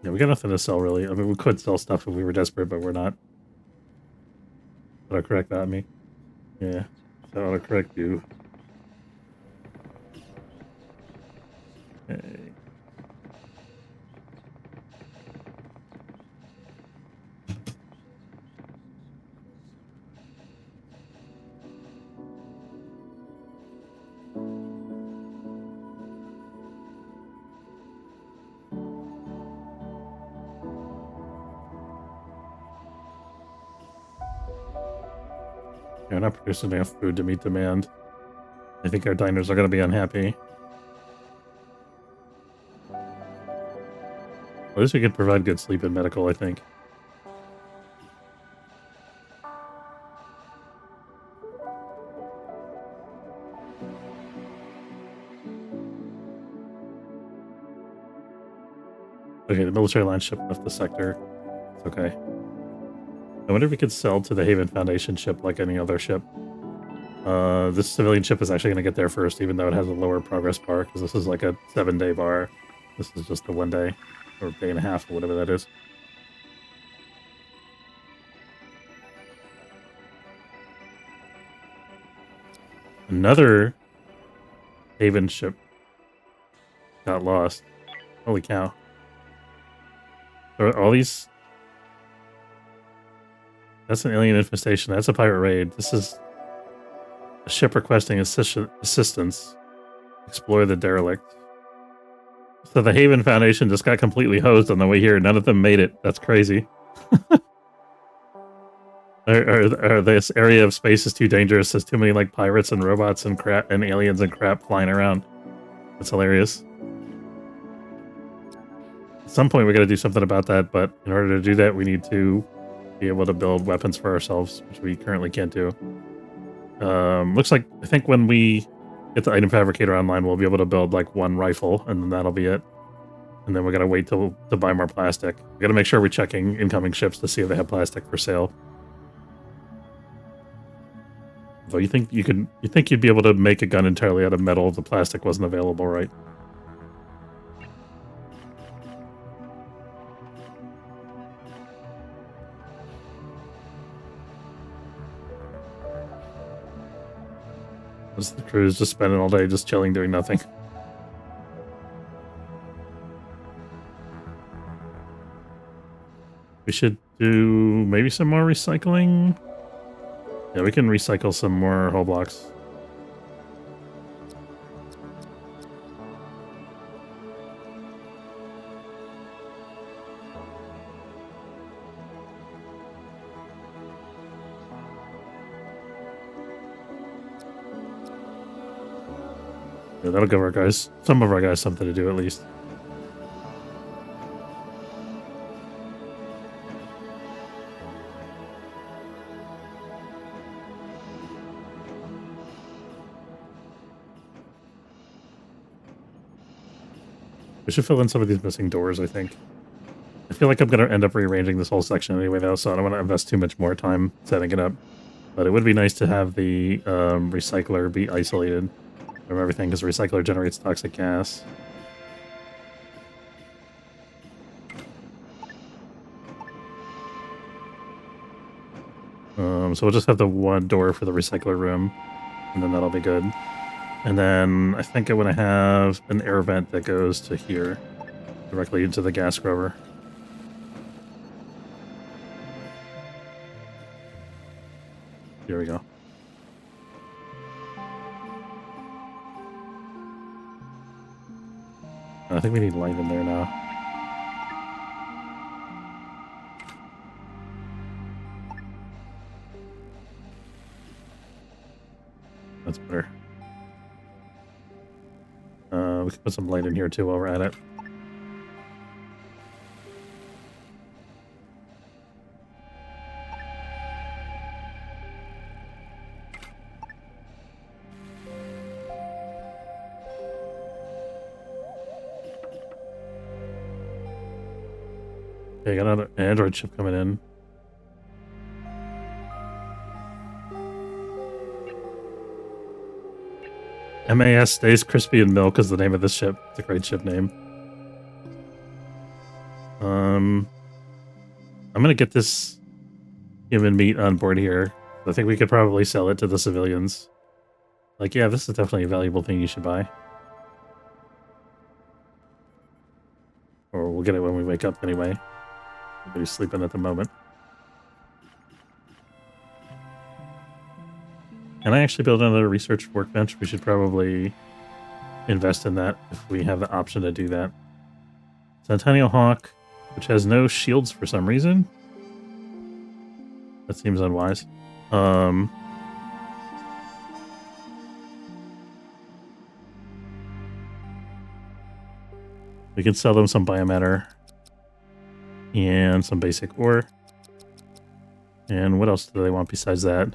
Yeah, we got nothing to sell really. I mean, we could sell stuff if we were desperate, but we're not. Autocorrect that me. Yeah, autocorrect you. Okay. We're not producing enough food to meet demand. I think our diners are going to be unhappy. At least we could provide good sleep and medical, I think. Okay, the military line ship left the sector. It's okay. I wonder if we could sell to the Haven Foundation ship like any other ship. This civilian ship is actually going to get there first, even though it has a lower progress bar, because this is like a 7-day bar. This is just a 1 day, or day and a half, or whatever that is. Another Haven ship got lost. Holy cow. Are all these... That's an alien infestation. That's a pirate raid. This is a ship requesting assistance. Explore the derelict. So the Haven Foundation just got completely hosed on the way here. None of them made it. That's crazy. Are this area of space is too dangerous? There's too many like pirates and robots and crap and aliens and crap flying around. That's hilarious. At some point we got to do something about that, but in order to do that, we need to be able to build weapons for ourselves, which we currently can't do. Looks like I think when we get the item fabricator online, we'll be able to build like 1 rifle, and then that'll be it. And then we gotta wait to buy more plastic. We gotta make sure we're checking incoming ships to see if they have plastic for sale. Though you think you'd be able to make a gun entirely out of metal if the plastic wasn't available, right? The crew is just spending all day just chilling, doing nothing. We should do maybe some more recycling. Yeah, we can recycle some more hull blocks. Yeah, that'll give our guys, some of our guys, something to do at least. We should fill in some of these missing doors, I think. I feel like I'm going to end up rearranging this whole section anyway, though, so I don't want to invest too much more time setting it up. But it would be nice to have the recycler be isolated from everything, because the recycler generates toxic gas. So we'll just have the 1 door for the recycler room, and then that'll be good. And then I think I want to have an air vent that goes to here, directly into the gas scrubber. Here we go. I think we need light in there now. That's better. We can put some light in here too while we're at it. Okay, got another Android chip coming in. MAS Stays Crispy and Milk is the name of this ship. It's a great ship name. I'm gonna get this human meat on board here. I think we could probably sell it to the civilians. Like, yeah, this is definitely a valuable thing you should buy. Or we'll get it when we wake up anyway. Everybody's sleeping at the moment. Can I actually build another research workbench? We should probably invest in that if we have the option to do that. Centennial Hawk, which has no shields for some reason. That seems unwise. We can sell them some biomatter and some basic ore. And what else do they want besides that?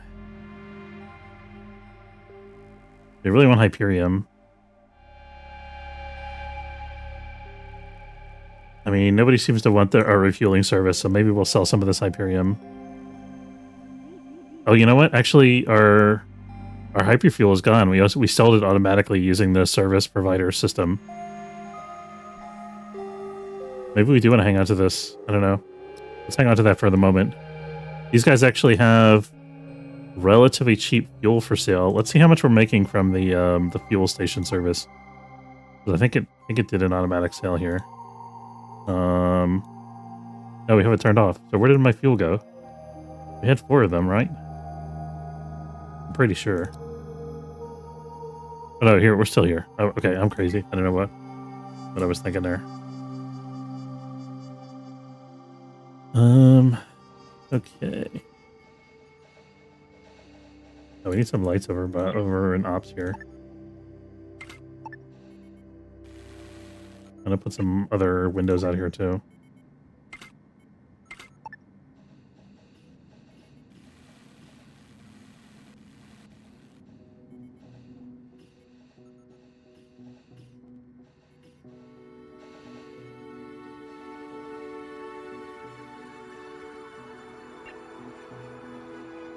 They really want Hyperium. I mean, nobody seems to want our refueling service, so maybe we'll sell some of this Hyperium. Oh, you know what? Actually, our Hyperfuel is gone. We sold it automatically using the service provider system. Maybe we do want to hang on to this. I don't know. Let's hang on to that for the moment. These guys actually have relatively cheap fuel for sale. Let's see how much we're making from the fuel station service. I think it did an automatic sale here. No, we have it turned off. So where did my fuel go? We had 4 of them, right? I'm pretty sure. Oh no, here, we're still here. Oh, okay, I'm crazy. I don't know what I was thinking there. Okay. Oh, we need some lights over in ops here. I'm gonna put some other windows out here too.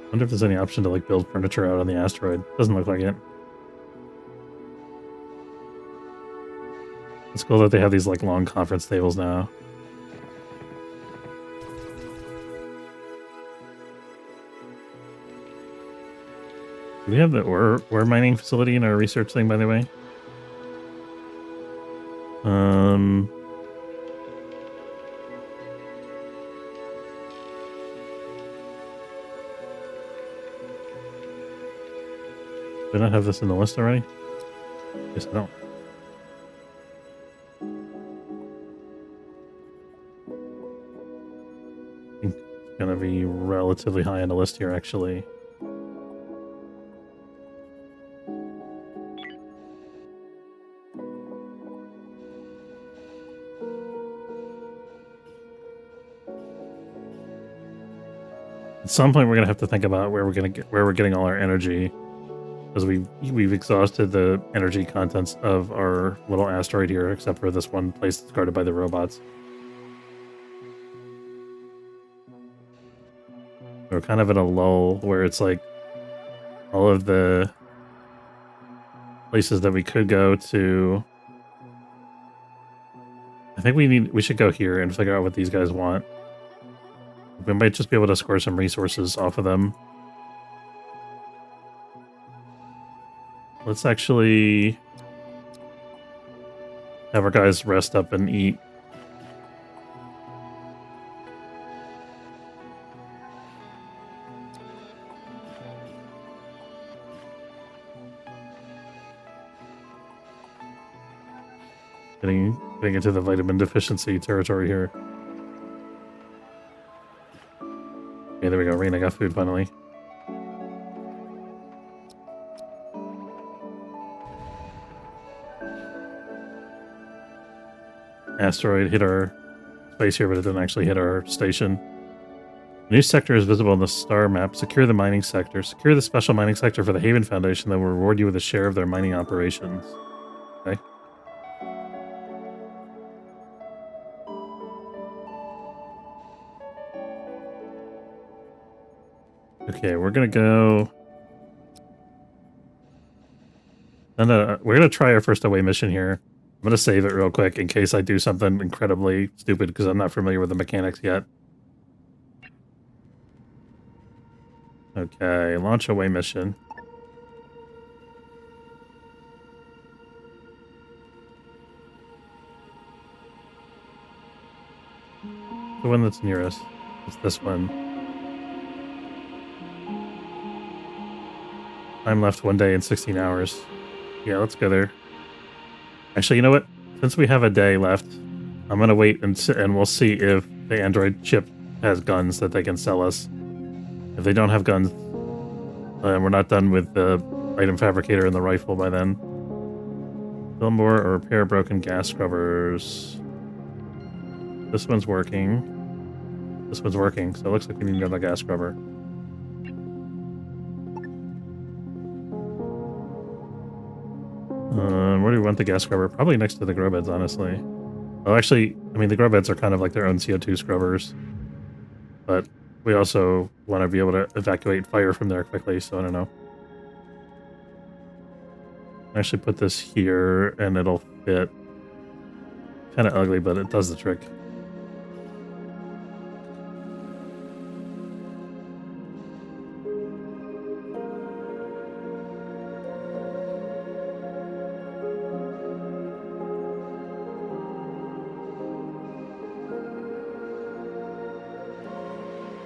I wonder if there's any option to like build furniture out on the asteroid. Doesn't look like it. It's cool that they have these like long conference tables now. Do we have the ore mining facility in our research thing, by the way? Do I not have this in the list already? Guess I don't. I think it's gonna be relatively high on the list here, actually. At some point, we're gonna have to think about where we're getting all our energy, because we've exhausted the energy contents of our little asteroid here, except for this one place that's guarded by the robots. We're kind of in a lull where it's like all of the places that we could go to. I think we should go here and figure out what these guys want. We might just be able to score some resources off of them. Let's actually have our guys rest up and eat. Getting into the vitamin deficiency territory here. Okay, there we go. Rena got food finally. Asteroid hit our space here, but it didn't actually hit our station. A new sector is visible on the star map. Secure the mining sector. Secure the special mining sector for the Haven Foundation that will reward you with a share of their mining operations. Okay. Okay, we're gonna go And we're gonna try our first away mission here. I'm gonna save it real quick in case I do something incredibly stupid because I'm not familiar with the mechanics yet. Okay, launch away mission. The one that's nearest. It's this one. Time left 1 day and 16 hours. Yeah, let's go there. Actually, you know what? Since we have a day left, I'm gonna wait and we'll see if the android ship has guns that they can sell us. If they don't have guns, we're not done with the item fabricator and the rifle by then. Fill more or repair broken gas scrubbers. This one's working. This one's working, so it looks like we need another gas scrubber. Where do we want the gas scrubber? Probably next to the grow beds, honestly. Well, actually, I mean, the grow beds are kind of like their own CO2 scrubbers. But we also want to be able to evacuate fire from there quickly, so I don't know. Actually put this here, and it'll fit. Kind of ugly, but it does the trick.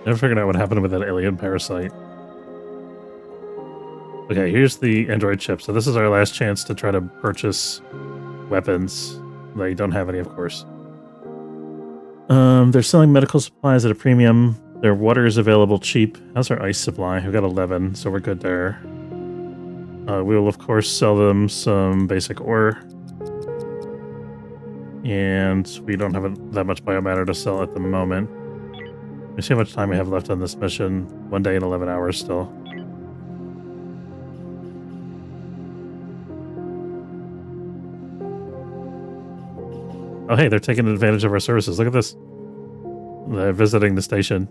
Never figured out what happened with that alien parasite. Okay, here's the android chip. So this is our last chance to try to purchase weapons. They don't have any, of course. They're selling medical supplies at a premium. Their water is available cheap. How's our ice supply? We've got 11, so we're good there. We will, of course, sell them some basic ore. And we don't have that much biomatter to sell at the moment. Let me see how much time we have left on this mission. 1 day and 11 hours still. Oh, hey, they're taking advantage of our services. Look at this. They're visiting the station.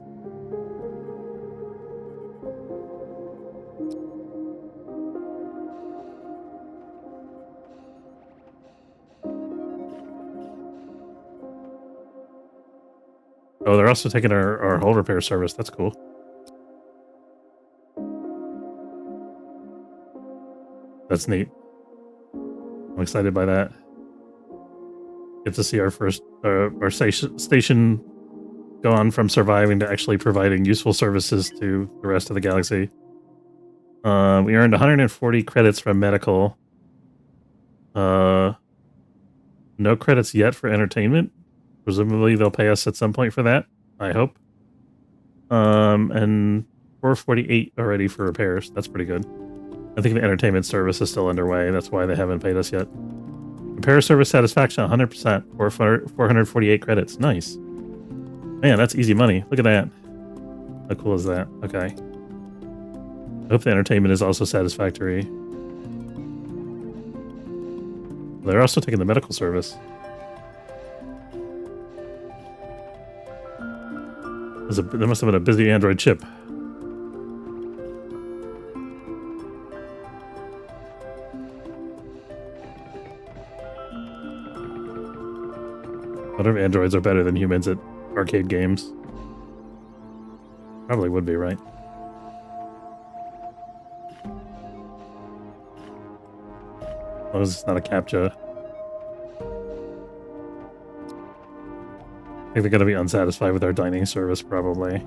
Oh, they're also taking our hull repair service. That's cool. That's neat. I'm excited by that. Get to see our first our station go on from surviving to actually providing useful services to the rest of the galaxy. We earned 140 credits from medical. No credits yet for entertainment. Presumably they'll pay us at some point for that, I hope. And 448 already for repairs. That's pretty good. I think the entertainment service is still underway. That's why they haven't paid us yet. Repair service satisfaction 100% or 448 credits. Nice. Man, that's easy money. Look at that. How cool is that? Okay. I hope the entertainment is also satisfactory. They're also taking the medical service. There must have been a busy android chip. I wonder if androids are better than humans at arcade games. Probably would be, right? As long as it's not a CAPTCHA. I think they're going to be unsatisfied with our dining service, probably.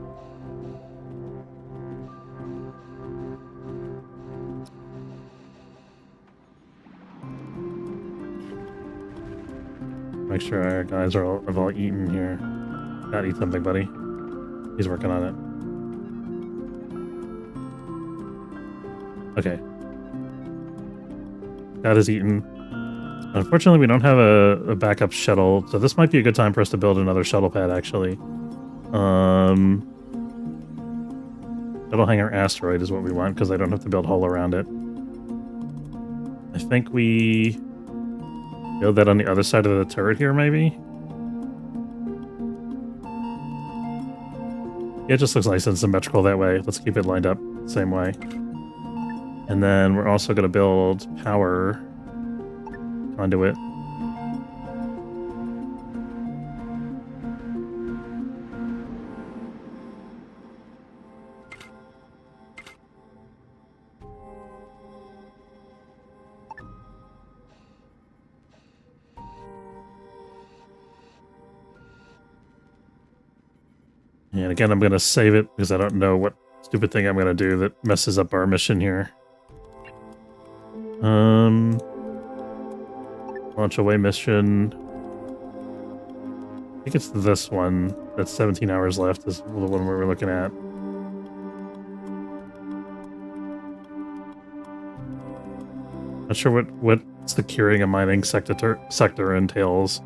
Make sure our guys have all eaten here. Gotta eat something, buddy. He's working on it. Okay. That is eaten. Unfortunately, we don't have a backup shuttle, so this might be a good time for us to build another shuttle pad, actually. Shuttle hangar asteroid is what we want, because I don't have to build hull around it. I think we build that on the other side of the turret here, maybe? Yeah, it just looks nice and symmetrical that way. Let's keep it lined up the same way. And then we're also going to build power conduit. And again, I'm going to save it because I don't know what stupid thing I'm going to do that messes up our mission here. Launch away mission. I think it's this one. That's 17 hours left is the one we were looking at. Not sure what's the curing a mining sector entails.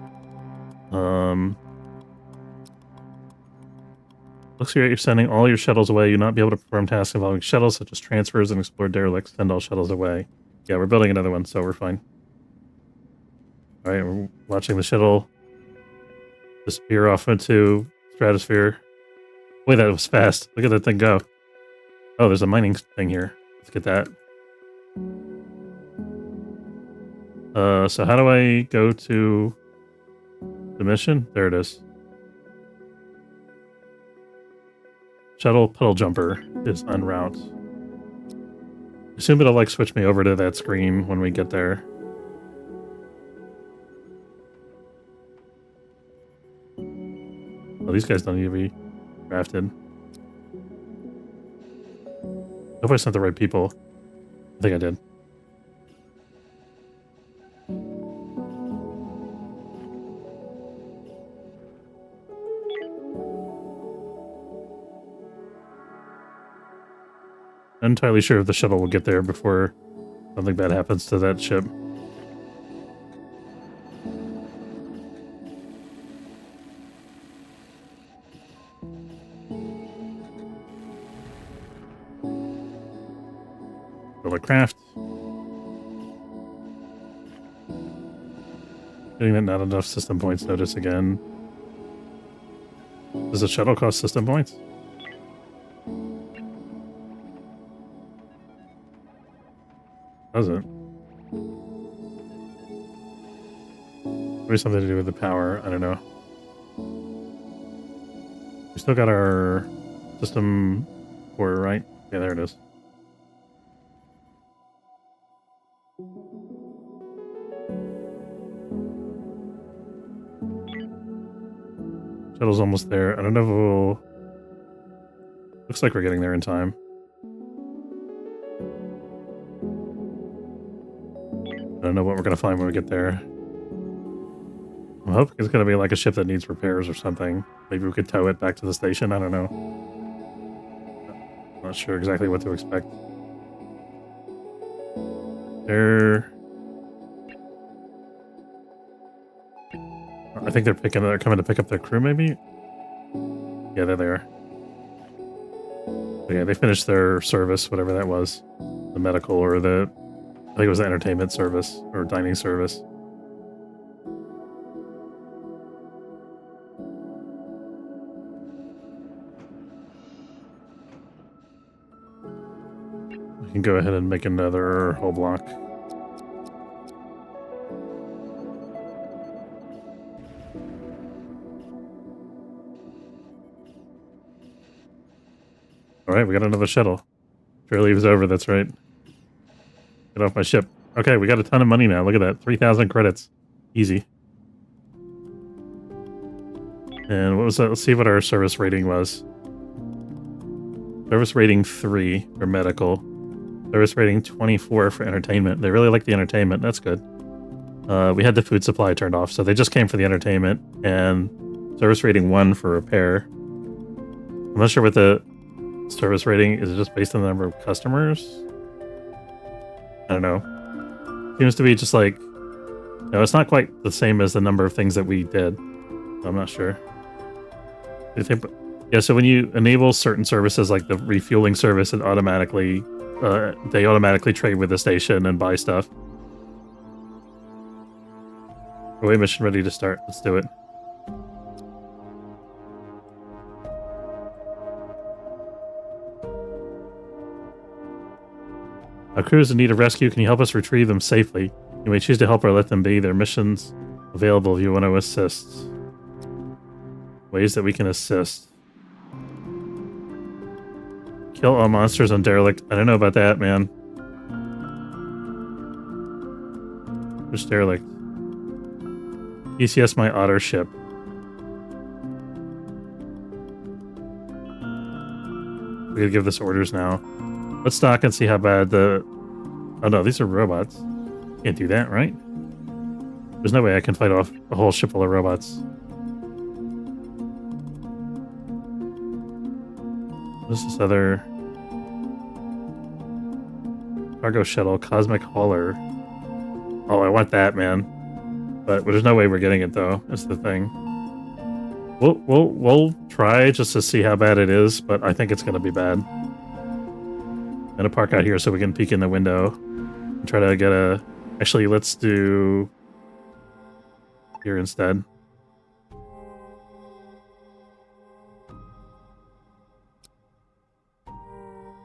Looks like you're sending all your shuttles away. You'll not be able to perform tasks involving shuttles, such as transfers and explore derelicts. Send all shuttles away. Yeah, we're building another one, so we're fine. Alright, we're watching the shuttle disappear off into stratosphere. Wait, that was fast. Look at that thing go. Oh, there's a mining thing here. Let's get that. So how do I go to the mission? There it is. Shuttle puddle jumper is en route. Assume it'll like switch me over to that screen when we get there. Well, these guys don't need to be drafted. I hope I sent the right people. I think I did. I'm entirely sure if the shuttle will get there before something bad happens to that ship. Build a craft. Getting that not enough system points notice again. Does the shuttle cost system points? Does it? Maybe something to do with the power. I don't know. We still got our system core, right? Yeah, there it is. Shuttle's almost there. I don't know if we'll... Looks like we're getting there in time. I don't know what we're going to find when we get there. I hope it's going to be like a ship that needs repairs or something. Maybe we could tow it back to the station. I don't know. Not sure exactly what to expect. I think they're coming to pick up their crew, maybe? Yeah, there they are. But yeah, they finished their service, whatever that was. The medical or the... I think it was the entertainment service or dining service. We can go ahead and make another whole block. Alright, we got another shuttle. Sure leaves over, that's right. Get off my ship. Okay, we got a ton of money now. Look at that. 3,000 credits. Easy. And what was that? Let's see what our service rating was. Service rating 3 for medical. Service rating 24 for entertainment. They really like the entertainment. That's good. We had the food supply turned off, so they just came for the entertainment. And service rating 1 for repair. I'm not sure what the service rating is. It just based on the number of customers? I don't know. Seems to be just like... No, it's not quite the same as the number of things that we did. I'm not sure. Do you think... Yeah, so when you enable certain services like the refueling service, it automatically... they automatically trade with the station and buy stuff. Away mission ready to start. Let's do it. Our crew is in need of rescue. Can you help us retrieve them safely? You may choose to help or let them be. Their missions available if you want to assist. Ways that we can assist. Kill all monsters on derelict. I don't know about that, man. Which derelict? ECS my otter ship. We gotta give this orders now. Let's dock and see how bad the... Oh no, these are robots. Can't do that, right? There's no way I can fight off a whole ship full of robots. What is this other... Cargo shuttle, cosmic hauler. Oh, I want that, man. But there's no way we're getting it, though. That's the thing. We'll try just to see how bad it is, but I think it's going to be bad. I'm going to park out here so we can peek in the window and try to get a... Actually, let's do... here instead.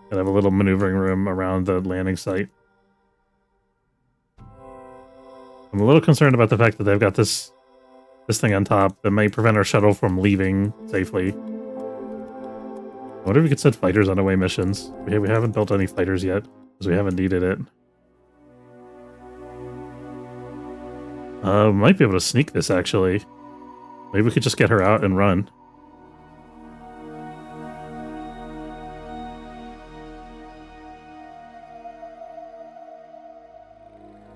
Gotta have a little maneuvering room around the landing site. I'm a little concerned about the fact that they've got this thing on top that may prevent our shuttle from leaving safely. I wonder if we could send fighters on away missions. We haven't built any fighters yet, because we haven't needed it. We might be able to sneak this, actually. Maybe we could just get her out and run.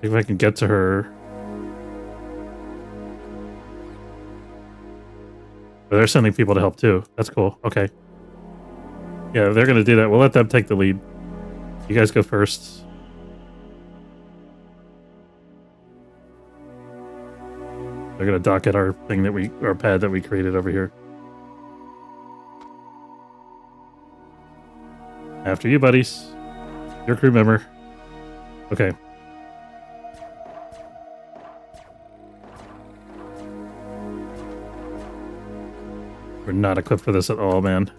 If I can get to her. But they're sending people to help too. That's cool. Okay. Yeah, if they're going to do that, we'll let them take the lead. You guys go first. They're going to dock at our thing that our pad that we created over here. After you, buddies. Your crew member. Okay. We're not equipped for this at all, man.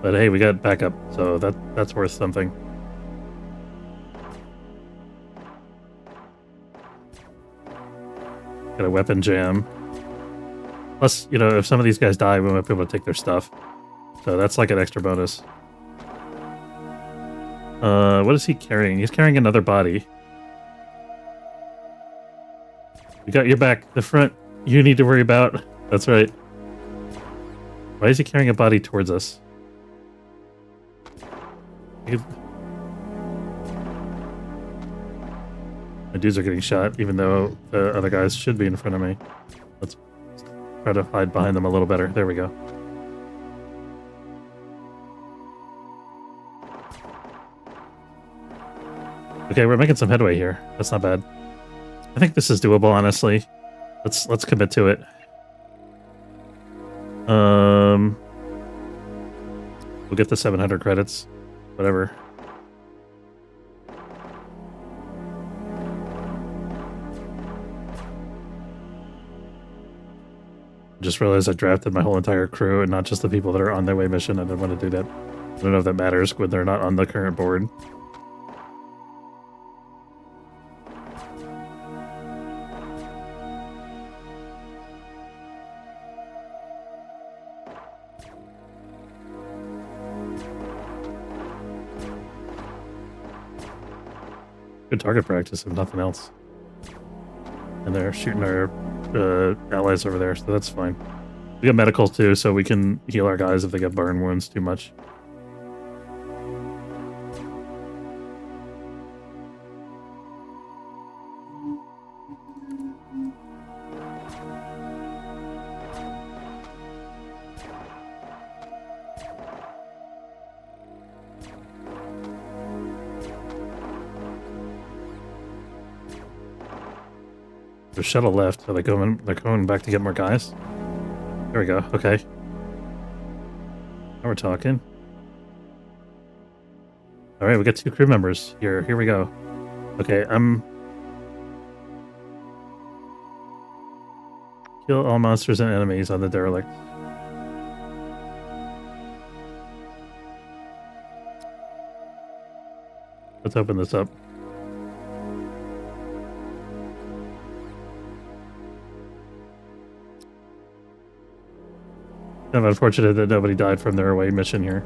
But hey, we got backup, so that's worth something. Got a weapon jam. Plus, you know, if some of these guys die, we might be able to take their stuff. So that's like an extra bonus. What is he carrying? He's carrying another body. We got your back. The front, you need to worry about. That's right. Why is he carrying a body towards us? My dudes are getting shot, even though the other guys should be in front of me. Let's try to hide behind them a little better. There we go. Okay, we're making some headway here. That's not bad. I think this is doable, honestly. Let's commit to it. We'll get the 700 credits. Whatever. Just realized I drafted my whole entire crew and not just the people that are on their way mission. I didn't want to do that. I don't know if that matters when they're not on the current board. Good target practice, if nothing else. And they're shooting our allies over there, so that's fine. We got medical too, so we can heal our guys if they get burn wounds too much. The shuttle left. Are they going? They're going back to get more guys. There we go. Okay. Now we're talking. All right, we got 2 crew members here. Here we go. Okay, kill all monsters and enemies on the derelict. Let's open this up. Kind of unfortunate that nobody died from their away mission here.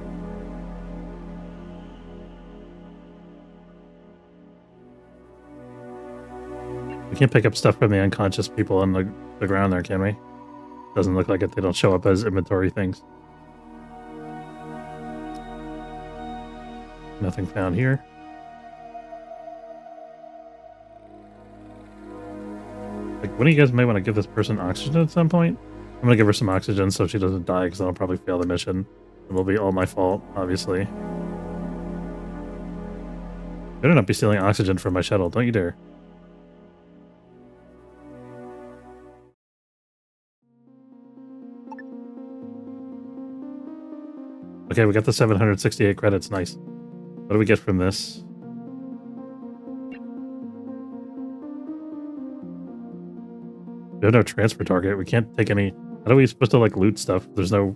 We can't pick up stuff from the unconscious people on the ground there, can we? Doesn't look like it. They don't show up as inventory things. Nothing found here. Like, one of you guys may want to give this person oxygen at some point. I'm gonna give her some oxygen so she doesn't die, because that'll probably fail the mission. It will be all my fault, obviously. Better not be stealing oxygen from my shuttle, don't you dare. Okay, we got the 768 credits, nice. What do we get from this? We have no transfer target. We can't take any... How are we supposed to, like, loot stuff? There's no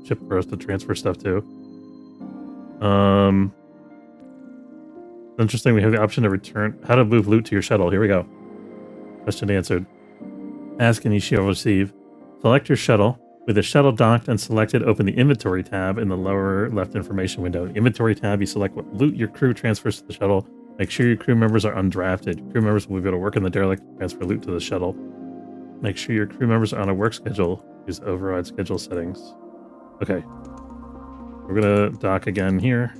ship for us to transfer stuff to. Interesting, we have the option to return... How to move loot to your shuttle. Here we go. Question answered. Ask and you shall receive. Select your shuttle. With the shuttle docked and selected, open the inventory tab in the lower left information window. In the inventory tab, you select what loot your crew transfers to the shuttle. Make sure your crew members are undrafted. Crew members will be able to work in the derelict and transfer loot to the shuttle. Make sure your crew members are on a work schedule. Use override schedule settings. Okay. We're gonna dock again here.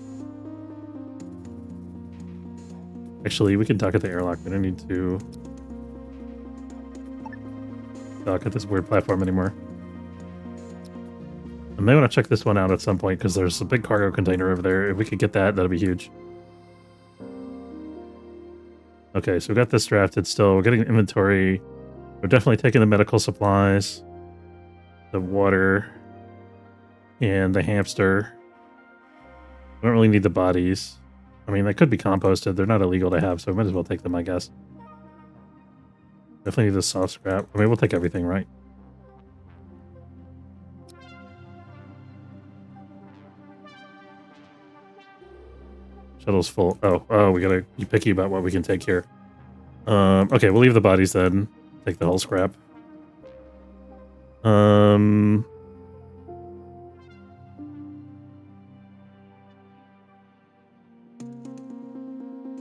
Actually, we can dock at the airlock. We don't need to dock at this weird platform anymore. I may want to check this one out at some point because there's a big cargo container over there. If we could get that, that'd be huge. Okay, so we got this drafted still. We're getting inventory. We're definitely taking the medical supplies, the water, and the hamster. We don't really need the bodies. I mean, they could be composted. They're not illegal to have, so we might as well take them, I guess. Definitely need the soft scrap. I mean, we'll take everything, right? Shuttle's full. Oh, we gotta be picky about what we can take here. Okay, we'll leave the bodies then. Take the whole scrap.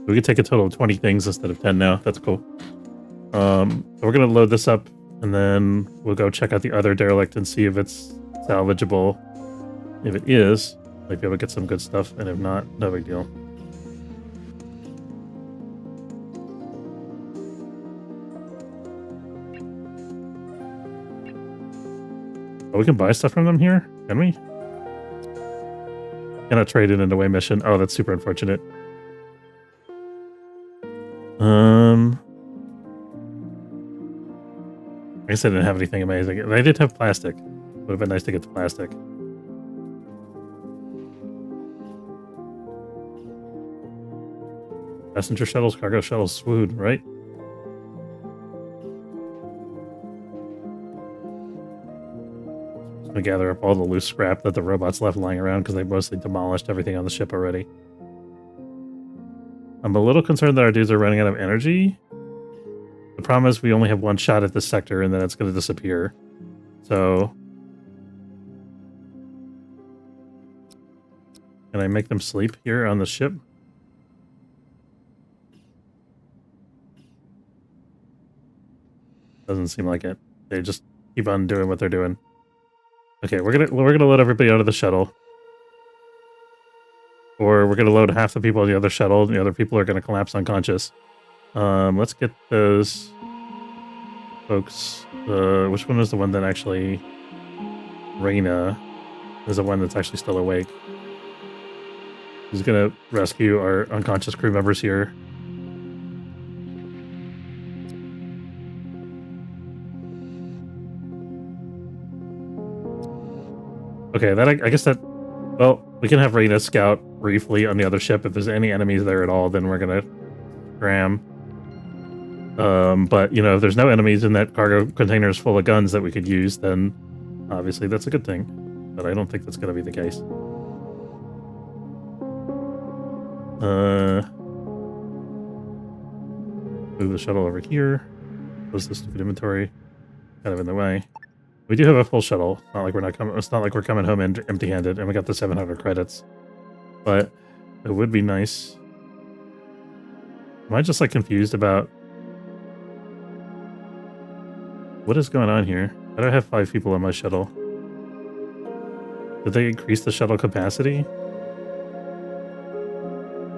We could take a total of 20 things instead of 10 now. That's cool. So we're gonna load this up, and then we'll go check out the other derelict and see if it's salvageable. If it is, might be able to get some good stuff, and if not, no big deal. Oh, we can buy stuff from them here? Can we? Cannot trade in an away mission. Oh, that's super unfortunate. I guess I didn't have anything amazing. I did have plastic. Would have been nice to get the plastic. Passenger shuttles, cargo shuttles, swoon, right? We gather up all the loose scrap that the robots left lying around because they mostly demolished everything on the ship already. I'm a little concerned that our dudes are running out of energy. The problem is we only have one shot at this sector and then it's going to disappear. So... Can I make them sleep here on the ship? Doesn't seem like it. They just keep on doing what they're doing. Okay, we're gonna load everybody out of the shuttle. Or we're gonna load half the people on the other shuttle, and the other people are gonna collapse unconscious. Let's get those folks. Which one is the one that actually... Reyna is the one that's actually still awake. He's gonna rescue our unconscious crew members here. Okay, that I guess that... Well, we can have Reyna scout briefly on the other ship. If there's any enemies there at all, then we're gonna scram. But, you know, if there's no enemies and that cargo container is full of guns that we could use, then obviously that's a good thing. But I don't think that's gonna be the case. Move the shuttle over here. Close the stupid inventory. Kind of in the way. We do have a full shuttle. It's not like we're not coming. It's not like we're coming home empty-handed, and we got the 700 credits. But it would be nice. Am I just like confused about what is going on here? I don't have 5 people on my shuttle. Did they increase the shuttle capacity?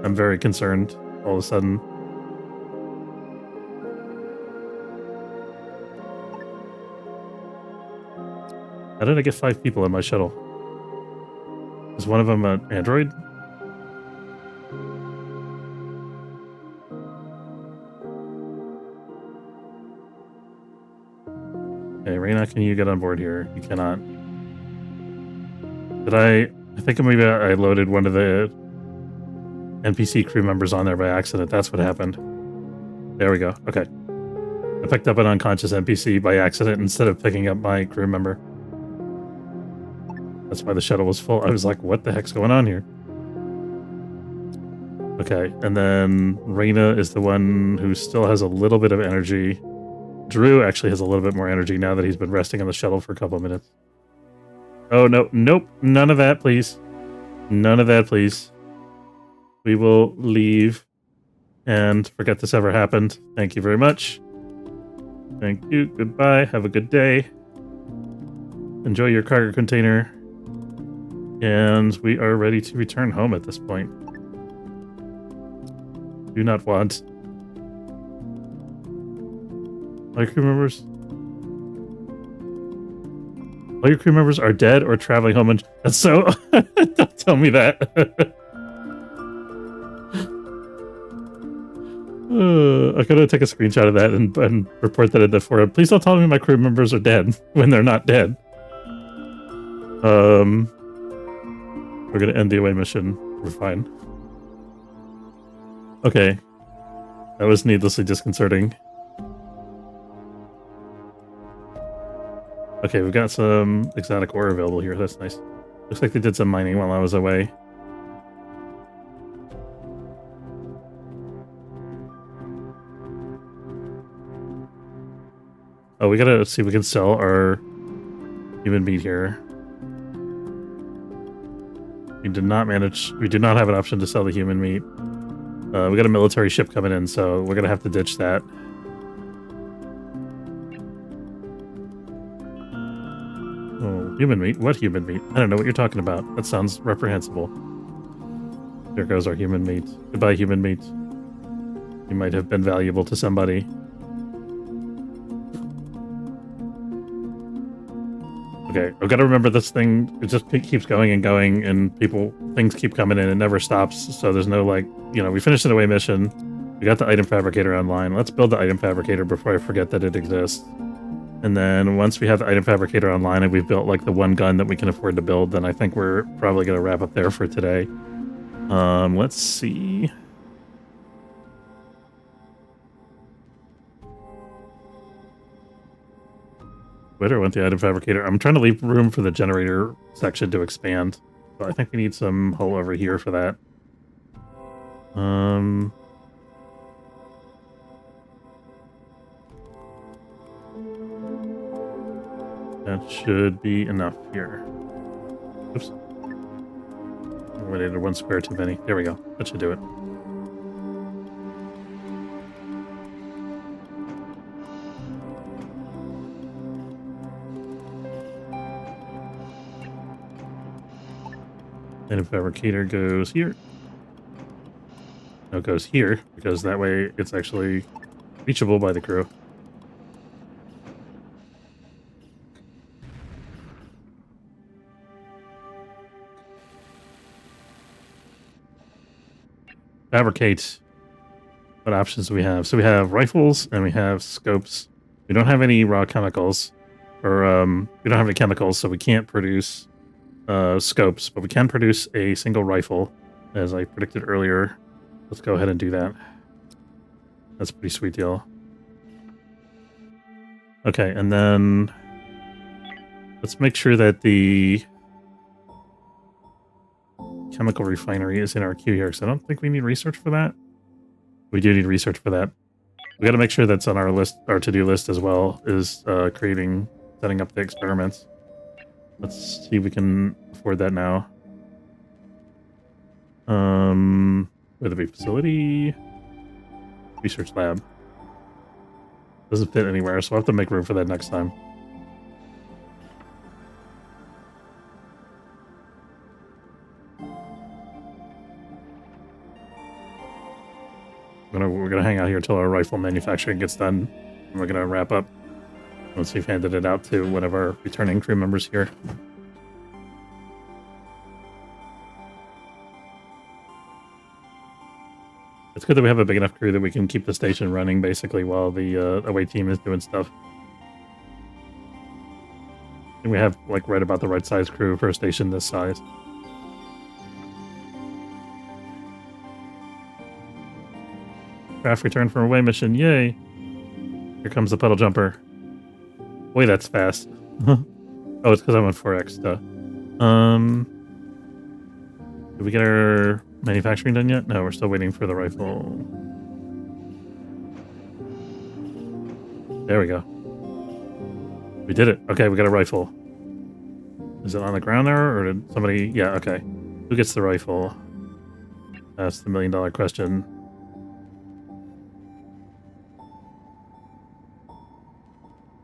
I'm very concerned all of a sudden. How did I get 5 people on my shuttle? Is one of them an android? Okay, Reina, can you get on board here? You cannot. Did I think maybe I loaded one of the NPC crew members on there by accident. That's what happened. There we go. Okay. I picked up an unconscious NPC by accident instead of picking up my crew member. That's why the shuttle was full. I was like, what the heck's going on here? Okay, and then Reina is the one who still has a little bit of energy. Drew actually has a little bit more energy now that he's been resting on the shuttle for a couple of minutes. Oh, no. Nope. None of that, please. None of that, please. We will leave and forget this ever happened. Thank you very much. Thank you. Goodbye. Have a good day. Enjoy your cargo container. And we are ready to return home at this point. Do not want. All your crew members? All your crew members are dead or traveling home, and that's so. Don't tell me that. I gotta take a screenshot of that and report that in the forum. Please don't tell me my crew members are dead when they're not dead. We're gonna end the away mission. We're fine. Okay. That was needlessly disconcerting. Okay, we've got some exotic ore available here. That's nice. Looks like they did some mining while I was away. Oh, we gotta see if we can sell our human meat here. We did not have an option to sell the human meat. We got a military ship coming in, so we're gonna have to ditch that. Oh, human meat? What human meat? I don't know what you're talking about. That sounds reprehensible. There goes our human meat. Goodbye, human meat. You might have been valuable to somebody. Okay, I've got to remember this thing, it just keeps going and going, and things keep coming in and never stops, so there's no, like, we finished an away mission, we got the item fabricator online, let's build the item fabricator before I forget that it exists. And then once we have the item fabricator online and we've built, like, the one gun that we can afford to build, then I think we're probably going to wrap up there for today. Let's see... Twitter went the item fabricator. I'm trying to leave room for the generator section to expand. So I think we need some hole over here for that. That should be enough here. Oops. We needed 1 square too many. There we go. That should do it. And if fabricator goes here. No, it goes here, because that way it's actually reachable by the crew. Fabricate. What options do we have? So we have rifles and we have scopes. We don't have any raw chemicals. Or we don't have any chemicals, so we can't produce scopes, but we can produce a single rifle, as I predicted earlier. Let's go ahead and do that. That's a pretty sweet deal. Okay, and then let's make sure that the chemical refinery is in our queue here, because I don't think we need research for that. We do need research for that. We got to make sure that's on our list, our to-do list as well, is setting up the experiments. Let's see if we can afford that now. Whether it be facility, research lab. Doesn't fit anywhere, so I'll have to make room for that next time. We're gonna hang out here until our rifle manufacturing gets done, and we're gonna wrap up once we've handed it out to one of our returning crew members here. It's good that we have a big enough crew that we can keep the station running basically while the away team is doing stuff. And we have like right about the right size crew for a station this size. Craft returned from away mission, yay! Here comes the puddle jumper. Boy, that's fast. Oh, it's because I'm on 4x, duh. Did we get our manufacturing done yet? No, we're still waiting for the rifle. There we go. We did it. Okay, we got a rifle. Is it on the ground there, or did somebody... Yeah, okay. Who gets the rifle? That's the million-dollar question.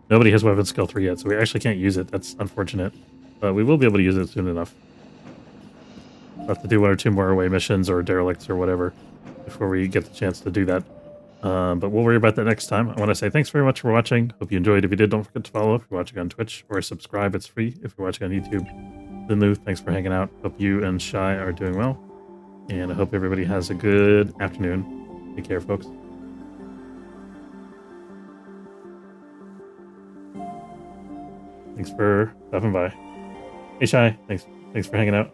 Nobody has weapon skill 3 yet, so we actually can't use it. That's unfortunate. But we will be able to use it soon enough. We'll have to do 1 or 2 more away missions or derelicts or whatever before we get the chance to do that. But we'll worry about that next time. I want to say thanks very much for watching. Hope you enjoyed. If you did, don't forget to follow if you're watching on Twitch, or subscribe. It's free if you're watching on YouTube. Linlu, thanks for hanging out. Hope you and Shy are doing well. And I hope everybody has a good afternoon. Take care, folks. Thanks for stopping by. Hey, Shy. Thanks for hanging out.